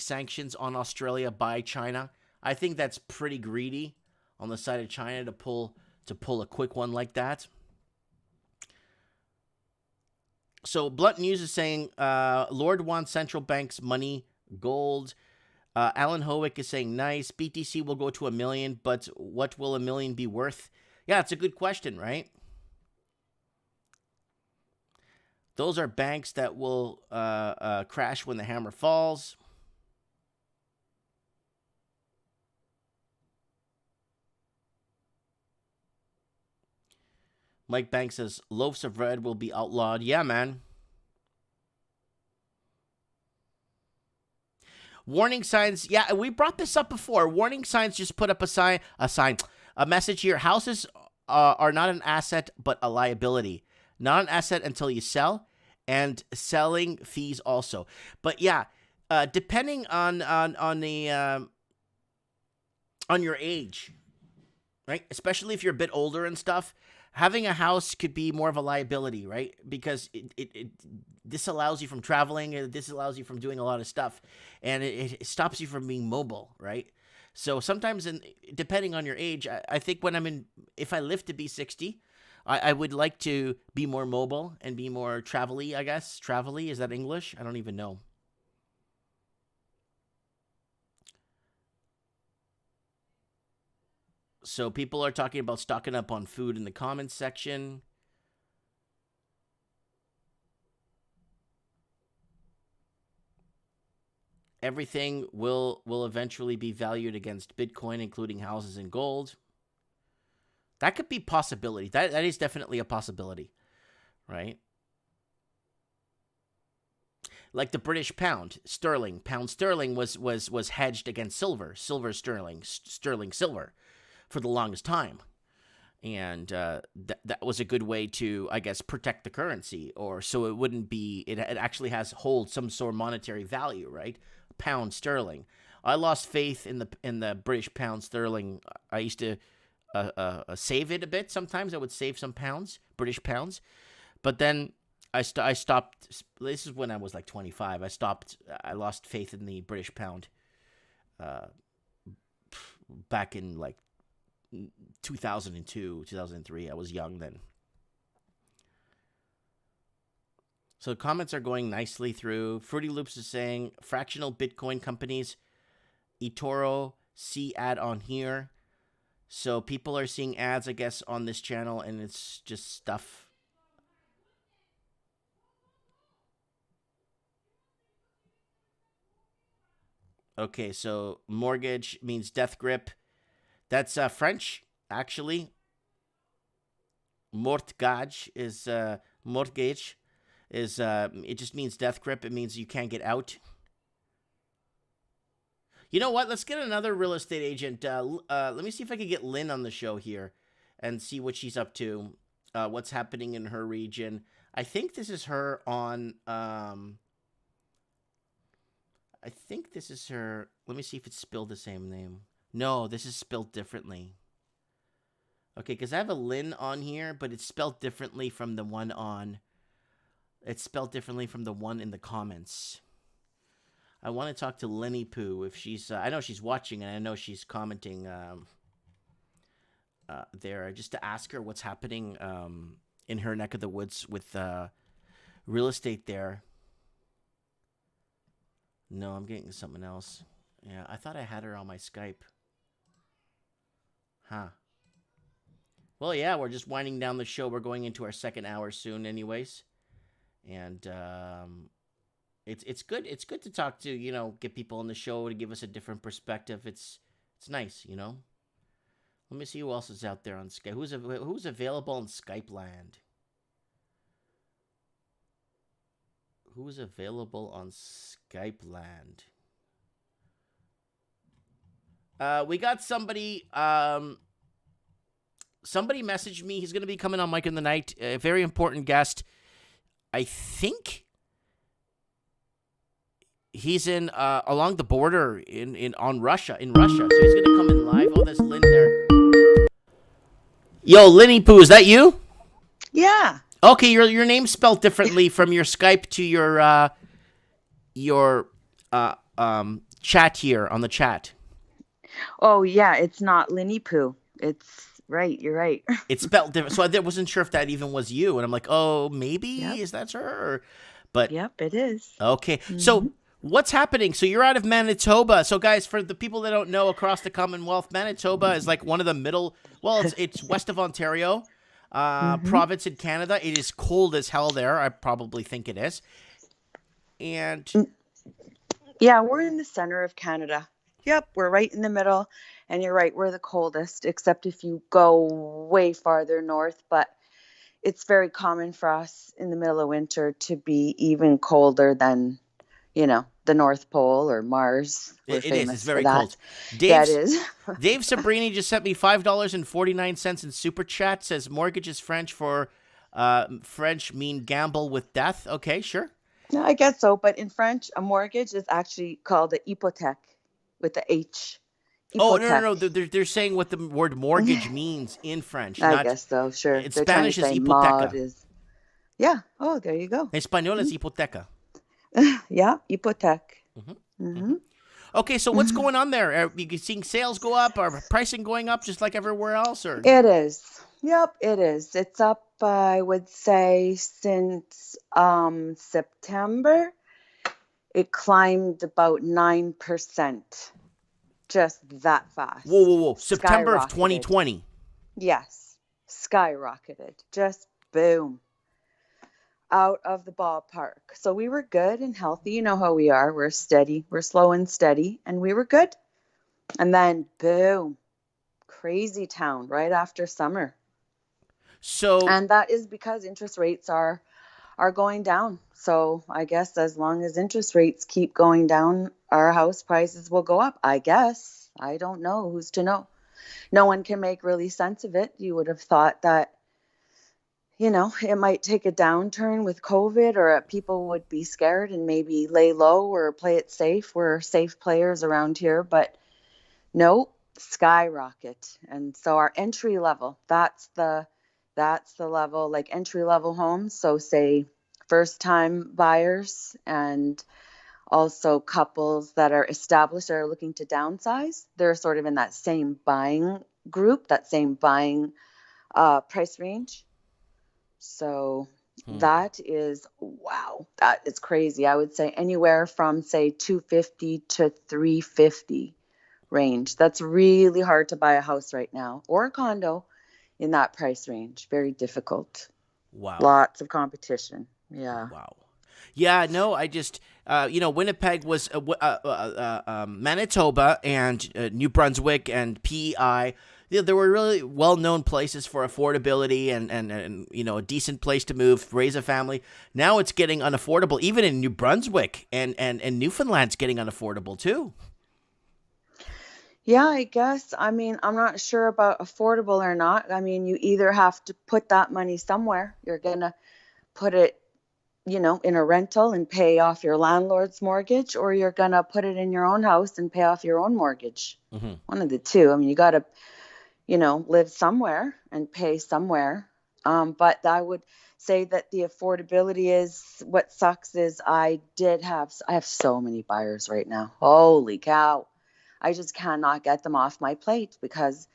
sanctions on Australia by China. I think that's pretty greedy on the side of China to pull a quick one like that. So Blunt News is saying Lord wants central banks money, gold. Alan Howick is saying nice. BTC will go to $1 million, but what will $1 million be worth? Yeah, it's a good question, right? Those are banks that will crash when the hammer falls. Mike Banks says loaves of bread will be outlawed. Yeah, man. Warning signs. Yeah, we brought this up before. Warning signs just put up a message here. Houses are not an asset, but a liability. Not an asset until you sell, and selling fees also. But yeah, depending on your age, right? Especially if you're a bit older and stuff, having a house could be more of a liability, right? Because this allows you from traveling, this allows you from doing a lot of stuff, and it stops you from being mobile, right? So sometimes, depending on your age, I think if I live to be 60, I would like to be more mobile and be more travel-y, I guess. Travel-y, is that English? I don't even know. So people are talking about stocking up on food in the comments section. Everything will eventually be valued against Bitcoin, including houses and gold. That could be a possibility. That is definitely a possibility, right? Like the British pound sterling. Pound sterling was hedged against silver. Sterling silver for the longest time. And that was a good way to, I guess, protect the currency, or so it wouldn't be, it actually holds some sort of monetary value, right? Pound sterling. I lost faith in the British pound sterling. I used to save it a bit. Sometimes I would save some pounds, British pounds, but then I stopped. This is when I was like 25. I lost faith in the British pound back in like 2002, 2003. I was young then. So comments are going nicely through. Fruity Loops is saying fractional Bitcoin companies. eToro, see ad on here. So people are seeing ads, I guess, on this channel, and it's just stuff. Okay, so mortgage means death grip. That's French, actually. Mortgage is mortgage is it just means death grip. It means you can't get out. You know what? Let's get another real estate agent. Let me see if I can get Lynn on the show here and see what she's up to, what's happening in her region. I think this is her on. I think this is her. Let me see if it's spelled the same name. No, this is spelled differently. Okay, because I have a Lynn on here, but it's spelled differently from the one on. It's spelled differently from the one in the comments. I want to talk to Lenny Poo if she's. I know she's watching and I know she's commenting there, just to ask her what's happening in her neck of the woods with real estate there. No, I'm getting something else. Yeah, I thought I had her on my Skype. Huh. Well, yeah, we're just winding down the show. We're going into our second hour soon, anyways, and it's good. It's good to talk to, get people on the show to give us a different perspective. It's nice, Let me see who else is out there on Skype. Who's available on Skype land? Who's available on Skype land? We got somebody. Somebody messaged me. He's going to be coming on Mike in the Night. A very important guest. I think he's in along the border in Russia. So he's going to come in live. Oh, there's Lynn there. Yo, Linny Poo, is that you? Yeah. Okay, your name's spelled differently from your Skype to your chat here on the chat. Oh, yeah, it's not Linny Poo. It's right, you're right. It's spelled different. So I wasn't sure if that even was you. And I'm like, oh, maybe is that her? But yep, it is. Okay. Mm-hmm. So what's happening? So you're out of Manitoba. So guys, for the people that don't know, across the Commonwealth, Manitoba is like one of the middle. Well, it's west of Ontario. Province in Canada. It is cold as hell there. I probably think it is. And yeah, we're in the center of Canada. Yep, we're right in the middle. And you're right, we're the coldest, except if you go way farther north. But it's very common for us in the middle of winter to be even colder than, the North Pole or Mars. It is. It's very cold. That is. Dave Sabrini just sent me $5.49 in super chat. Says mortgage is French for French mean gamble with death. Okay, sure. No, I guess so. But in French, a mortgage is actually called a hypothèque with the H. Hypothèque. Oh, no. They're saying what the word mortgage means in French. I guess so, sure. In Spanish is hipoteca. Yeah. Oh, there you go. Español is hipoteca. Yeah, hypothèque. Okay, so what's going on there? Are you seeing sales go up? Or pricing going up just like everywhere else? Or it is. Yep, it is. It's up, I would say, since September. It climbed about 9%. Just that fast. Whoa. September of 2020. Yes. Skyrocketed. Just boom. Out of the ballpark. So we were good and healthy. You know how we are. We're steady. We're slow and steady. And we were good. And then boom. Crazy town right after summer. And that is because interest rates are going down. So I guess as long as interest rates keep going down, our house prices will go up. I guess. I don't know. Who's to know? No one can make really sense of it. You would have thought that, it might take a downturn with COVID, or people would be scared and maybe lay low or play it safe. We're safe players around here, but no, skyrocket. And so our entry level, that's the level, like entry level homes. So say first time buyers and also couples that are established, that are looking to downsize. They're sort of in that same buying group, that same buying price range. So that is, wow, that is crazy. I would say anywhere from, say, 250 to 350 range. That's really hard to buy a house right now, or a condo in that price range. Very difficult. Wow. Lots of competition. Yeah. Wow. Yeah, no, I just, Winnipeg was Manitoba and New Brunswick and PEI. There were really well-known places for affordability and a decent place to move, raise a family. Now it's getting unaffordable. Even in New Brunswick and Newfoundland's getting unaffordable too. Yeah, I guess. I mean, I'm not sure about affordable or not. I mean, you either have to put that money somewhere. You're going to put it, in a rental and pay off your landlord's mortgage, or you're going to put it in your own house and pay off your own mortgage. Mm-hmm. One of the two. I mean, you got to, live somewhere and pay somewhere. But I would say that the affordability is what sucks is I have so many buyers right now. Holy cow. I just cannot get them off my plate because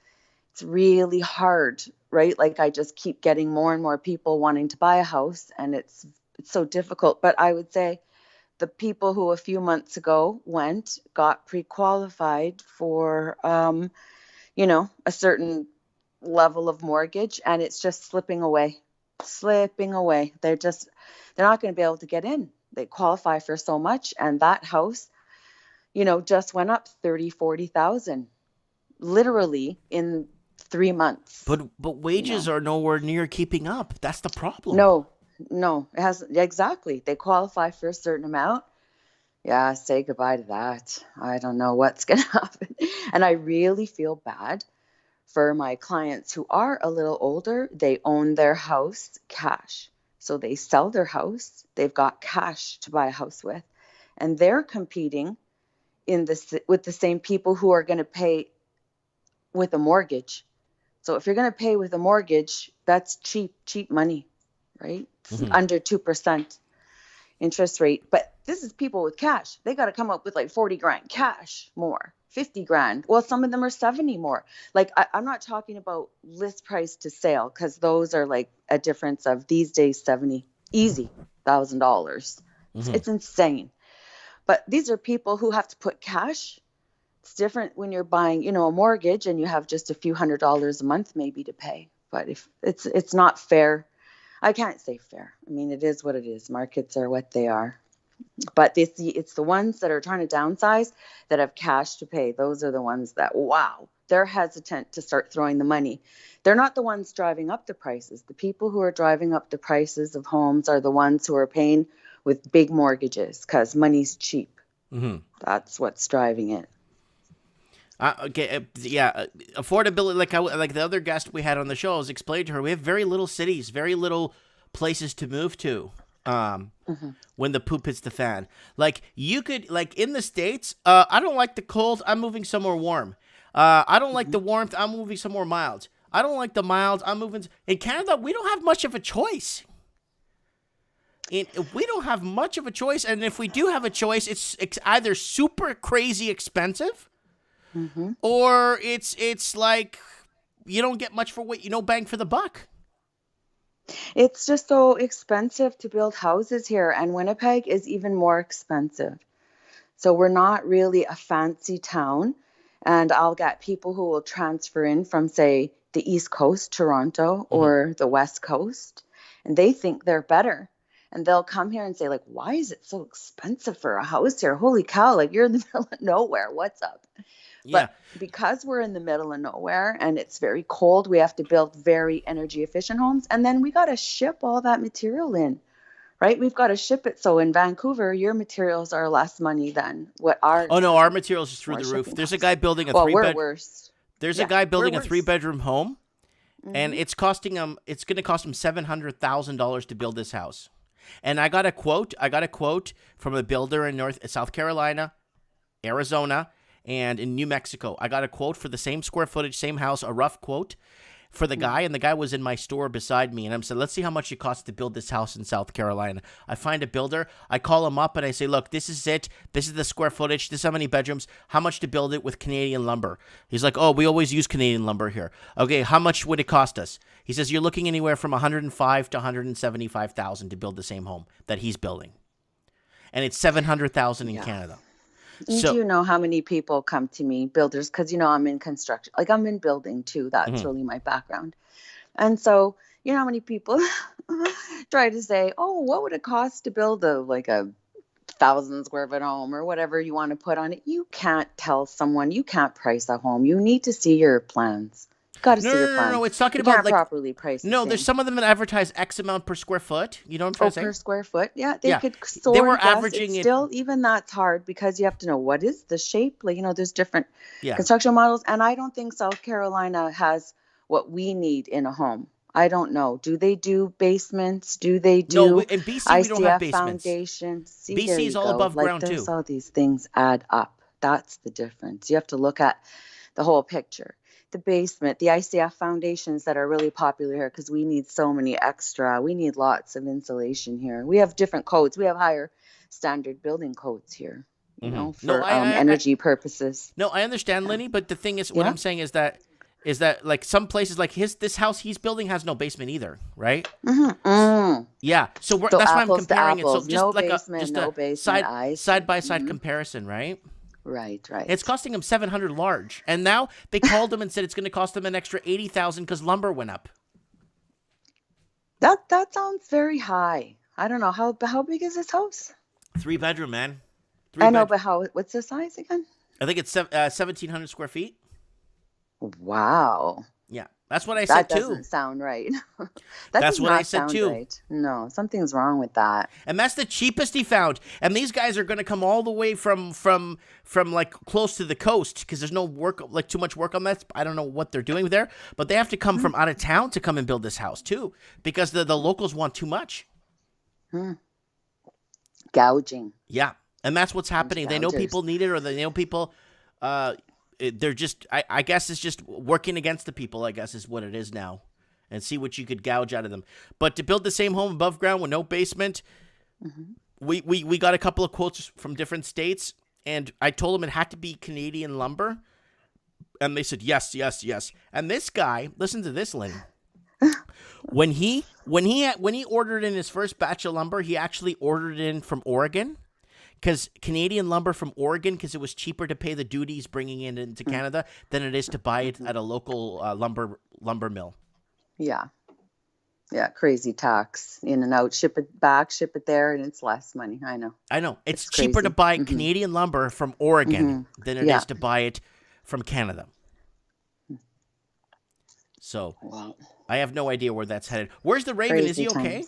it's really hard, right? Like I just keep getting more and more people wanting to buy a house, and it's so difficult. But I would say the people who a few months ago got pre-qualified for, a certain level of mortgage, and it's just slipping away. They're not going to be able to get in. They qualify for so much, and that house, just went up 30,000-40,000 literally in 3 months. But wages are nowhere near keeping up. That's the problem. No, it hasn't. Exactly. They qualify for a certain amount. Yeah, say goodbye to that. I don't know what's going to happen. And I really feel bad for my clients who are a little older. They own their house cash. So they sell their house. They've got cash to buy a house with. And they're competing with the same people who are going to pay with a mortgage. So if you're going to pay with a mortgage, that's cheap money, right? Mm-hmm. Under 2% interest rate. But this is people with cash. They got to come up with like 40 grand cash more, 50 grand. Well, some of them are 70 more. Like I'm not talking about list price to sale, because those are like a difference of these days $70,000 easy. Mm-hmm. It's insane. But these are people who have to put cash. It's different when you're buying, a mortgage and you have just a few $100s a month maybe to pay. But if it's not fair, I can't say fair. I mean, it is what it is. Markets are what they are. But it's the ones that are trying to downsize that have cash to pay. Those are the ones that, wow, they're hesitant to start throwing the money. They're not the ones driving up the prices. The people who are driving up the prices of homes are the ones who are paying with big mortgages because money's cheap. Mm-hmm. That's what's driving it. Affordability. Like the other guest we had on the show, I was explaining to her, we have very little cities, very little places to move to. When the poop hits the fan, like you could, like in the States, I don't like the cold, I'm moving somewhere warm. I don't like the warmth, I'm moving somewhere mild. I don't like the mild, I'm moving. In Canada, we don't have much of a choice. We don't have much of a choice, and if we do have a choice, it's either super crazy expensive, or it's like you don't get much for what bang for the buck. It's just so expensive to build houses here, and Winnipeg is even more expensive. So we're not really a fancy town, and I'll get people who will transfer in from, say, the East Coast, Toronto, or the West Coast, and they think they're better. And they'll come here and say, like, why is it so expensive for a house here? Holy cow, like you're in the middle of nowhere. What's up? Yeah. But because we're in the middle of nowhere and it's very cold, we have to build very energy efficient homes. And then we got to ship all that material in, right? We've got to ship it. So in Vancouver, your materials are less money than what ours. Oh, no, our materials is through the roof. There's a guy building a There's a guy building a 3-bedroom home, and it's going to cost him $700,000 to build this house. And I got a quote from a builder in South Carolina, Arizona, and in New Mexico. I got a quote for the same square footage, same house, a rough quote. for the guy, and the guy was in my store beside me, and I'm saying, let's see how much it costs to build this house in South Carolina. I find a builder, I call him up, and I say, look, this is it. This is the square footage. This is how many bedrooms. How much to build it with Canadian lumber? He's like, oh, we always use Canadian lumber here. Okay, how much would it cost us? He says, you're looking anywhere from $105,000 to $175,000 to build the same home that he's building. And it's $700,000 in Canada. Do you know how many people come to me, builders, because, I'm in construction, like I'm in building too. That's really my background. And so, how many people try to say, oh, what would it cost to build a 1,000 square foot home or whatever you want to put on it? You can't tell someone, you can't price a home. You need to see your plans. Got to see your plans. No. It's talking you about can't properly price. No, there's some of them that advertise X amount per square foot. You know what I'm trying to say? Per square foot. Yeah, they could sort. They were averaging it. Still, even that's hard because you have to know what is the shape. There's different Yeah. construction models, and I don't think South Carolina has what we need in a home. I don't know. Do they do basements? Do they do No, in BC we don't have ICF basements. foundations? See, BC there is you all go. above ground there's too. All these things add up. That's the difference. You have to look at the whole picture. The basement, the ICF foundations that are really popular here because we need so many extra. We need lots of insulation here. We have different codes. We have higher standard building codes here, for energy purposes. No, I understand, Lenny, but the thing is, what I'm saying is that like some places like this house he's building has no basement either, right? Yeah, so that's why I'm comparing it. So just no like basement, no basement, side by side comparison, right? Right. It's costing them $700 large, and now they called them and said it's going to cost them an extra $80,000 because lumber went up. That sounds very high. I don't know how big is this house? 3-bedroom, man. I know, but what's the size again? I think it's 1,700 square feet. Wow. Yeah, that's what I said too. That doesn't sound right. That's what I said too. Right. No, something's wrong with that. And that's the cheapest he found. And these guys are going to come all the way from like close to the coast because there's no work, like too much work on that. I don't know what they're doing there, but they have to come from out of town to come and build this house too because the locals want too much. Gouging. Yeah, and that's what's happening. They know people need it, or they know people. They're just, I guess it's just working against the people, I guess is what it is now, and see what you could gouge out of them. But to build the same home above ground with no basement, we got a couple of quotes from different states, and I told them it had to be Canadian lumber, and they said yes. And this guy, listen to this, Lynn. When he ordered in his first batch of lumber, he actually ordered it in from Oregon. Because Canadian lumber from Oregon, because it was cheaper to pay the duties bringing it into Canada than it is to buy it at a local lumber mill. Yeah, crazy tax in and out, ship it back, ship it there, and it's less money. I know. It's cheaper to buy Canadian lumber from Oregon than it is to buy it from Canada. So I have no idea where that's headed. Where's the Raven? Is he okay?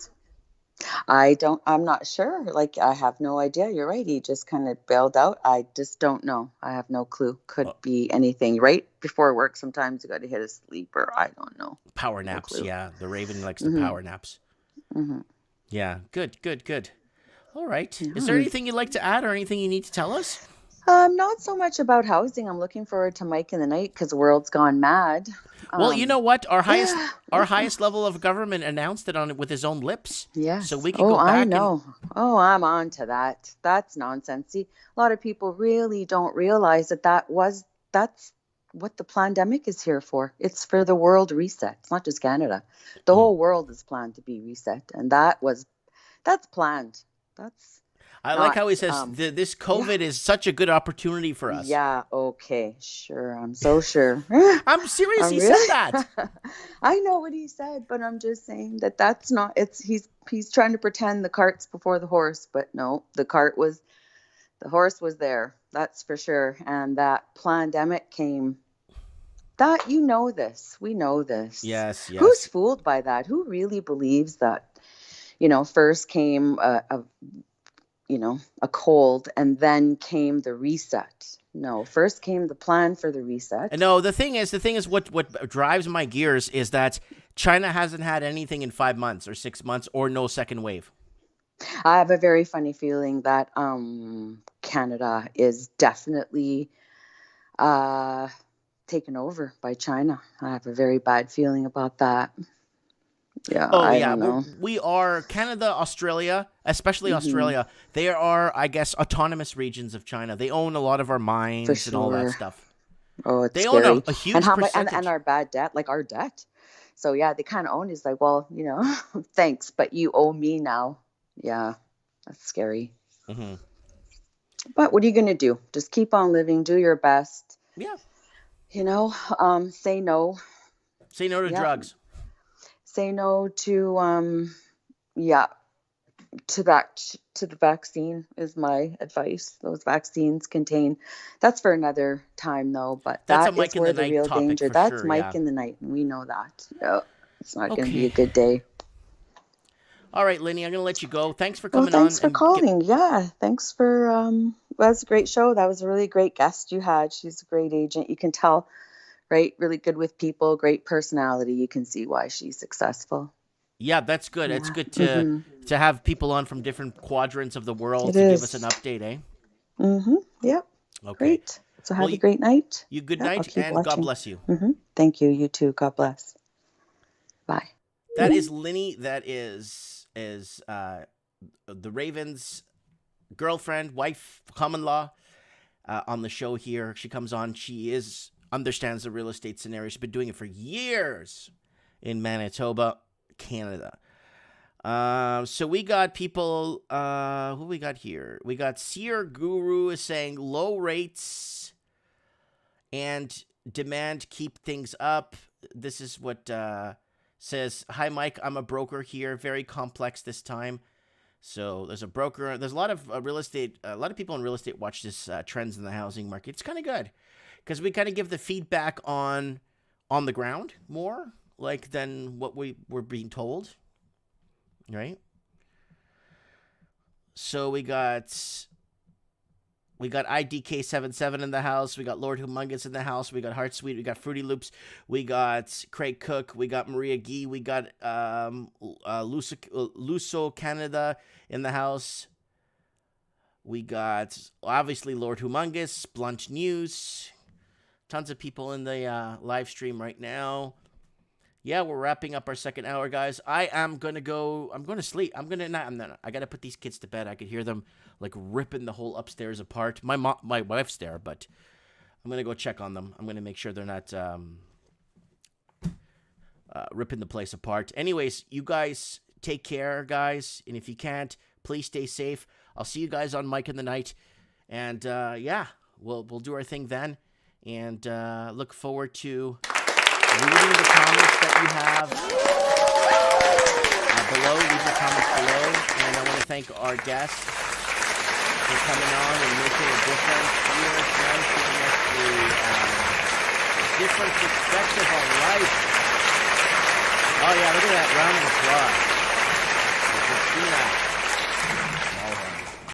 I'm not sure. I have no idea. You're right. He just kind of bailed out. I just don't know. I have no clue. Could be anything. Right before work, sometimes you got to hit a sleeper. I don't know. Power naps. Yeah. The Raven likes the power naps. Yeah. Good. All right. Is there anything you'd like to add or anything you need to tell us? Not so much about housing. I'm looking forward to Mike in the Night because the world's gone mad. Well, you know what? Our highest level of government announced it with his own lips. Yes. So we can go back. I know. I'm on to that. That's nonsense. See, a lot of people really don't realize that's what the pandemic is here for. It's for the world reset. It's not just Canada. The whole world is planned to be reset, and that's planned. I like how he says this COVID is such a good opportunity for us. Yeah, okay, sure. I'm so sure. I'm serious. He said that. I know what he said, but I'm just saying that's not. He's trying to pretend the cart's before the horse, but no, the horse was there. That's for sure. And that pandemic came. That we know this. Yes. Who's fooled by that? Who really believes that? First came a cold, and then came the reset. No, first came the plan for the reset. No, the thing is what drives my gears is that China hasn't had anything in 5 months or 6 months or no second wave. I have a very funny feeling that Canada is definitely taken over by China. I have a very bad feeling about that. Yeah, Oh I yeah, don't know. we are Canada, Australia, especially Australia. They are, I guess, autonomous regions of China. They own a lot of our mines and all that sure. stuff. Oh, it's They own scary. a huge And how much percentage. and our bad debt, like our debt. So yeah, they kind of own is like, well, thanks, but you owe me now. Yeah, that's scary. Mm-hmm. But what are you going to do? Just keep on living, do your best. Yeah. Say no. Say no to drugs. Say no to to the vaccine is my advice. Those vaccines contain, that's for another time though, but That's a that Mike is in where the the Night real topic danger. for That's sure, Mike yeah. in the night, and we know that. Yeah, it's not going to be a Okay. good day. All right, Lenny, I'm going to let you go. Thanks for Well, coming thanks on. for calling. Yeah, thanks for that was a great show. That was a really great guest you had. She's a great agent. You can tell, right? Really good with people, great personality. You can see why she's successful. Yeah, that's good. Yeah. It's good to have people on from different quadrants of the world It give is. us an update, eh? Yep. Okay. Great. So have Well, a great night. You good Yeah, I'll night, keep and God watching. bless you. Thank you. You too. God bless. Bye. That is Lenny. That is the Ravens' girlfriend, wife, common law, on the show here. She comes on. She understands the real estate scenario. She's been doing it for years in Manitoba, Canada. So we got people, who we got here? We got Seer Guru is saying low rates and demand keep things up. This is what says, hi, Mike, I'm a broker here. Very complex this time. So there's a broker. There's a lot of real estate. A lot of people in real estate watch this trends in the housing market. It's kind of good because we kind of give the feedback on the ground more like than what we were being told. Right. So we got IDK77 in the house. We got Lord Humongous in the house. We got Heart Sweet. We got Fruity Loops. We got Craig Cook. We got Maria Gee. We got Luso Canada in the house. We got, obviously, Lord Humongous, Blunt News. Tons of people in the live stream right now. Yeah, we're wrapping up our second hour, guys. I'm going to sleep. I got to put these kids to bed. I could hear them like ripping the whole upstairs apart. My wife's there, but I'm going to go check on them. I'm going to make sure they're not ripping the place apart. Anyways, you guys take care, guys. And if you can't, please stay safe. I'll see you guys on Mike in the Night. And we'll do our thing then. And look forward to reading the comments that you have below. Leave your comments below. And I want to thank our guests for coming on and making a difference here tonight, giving us a different perspective on life. Oh yeah, look at that round of applause.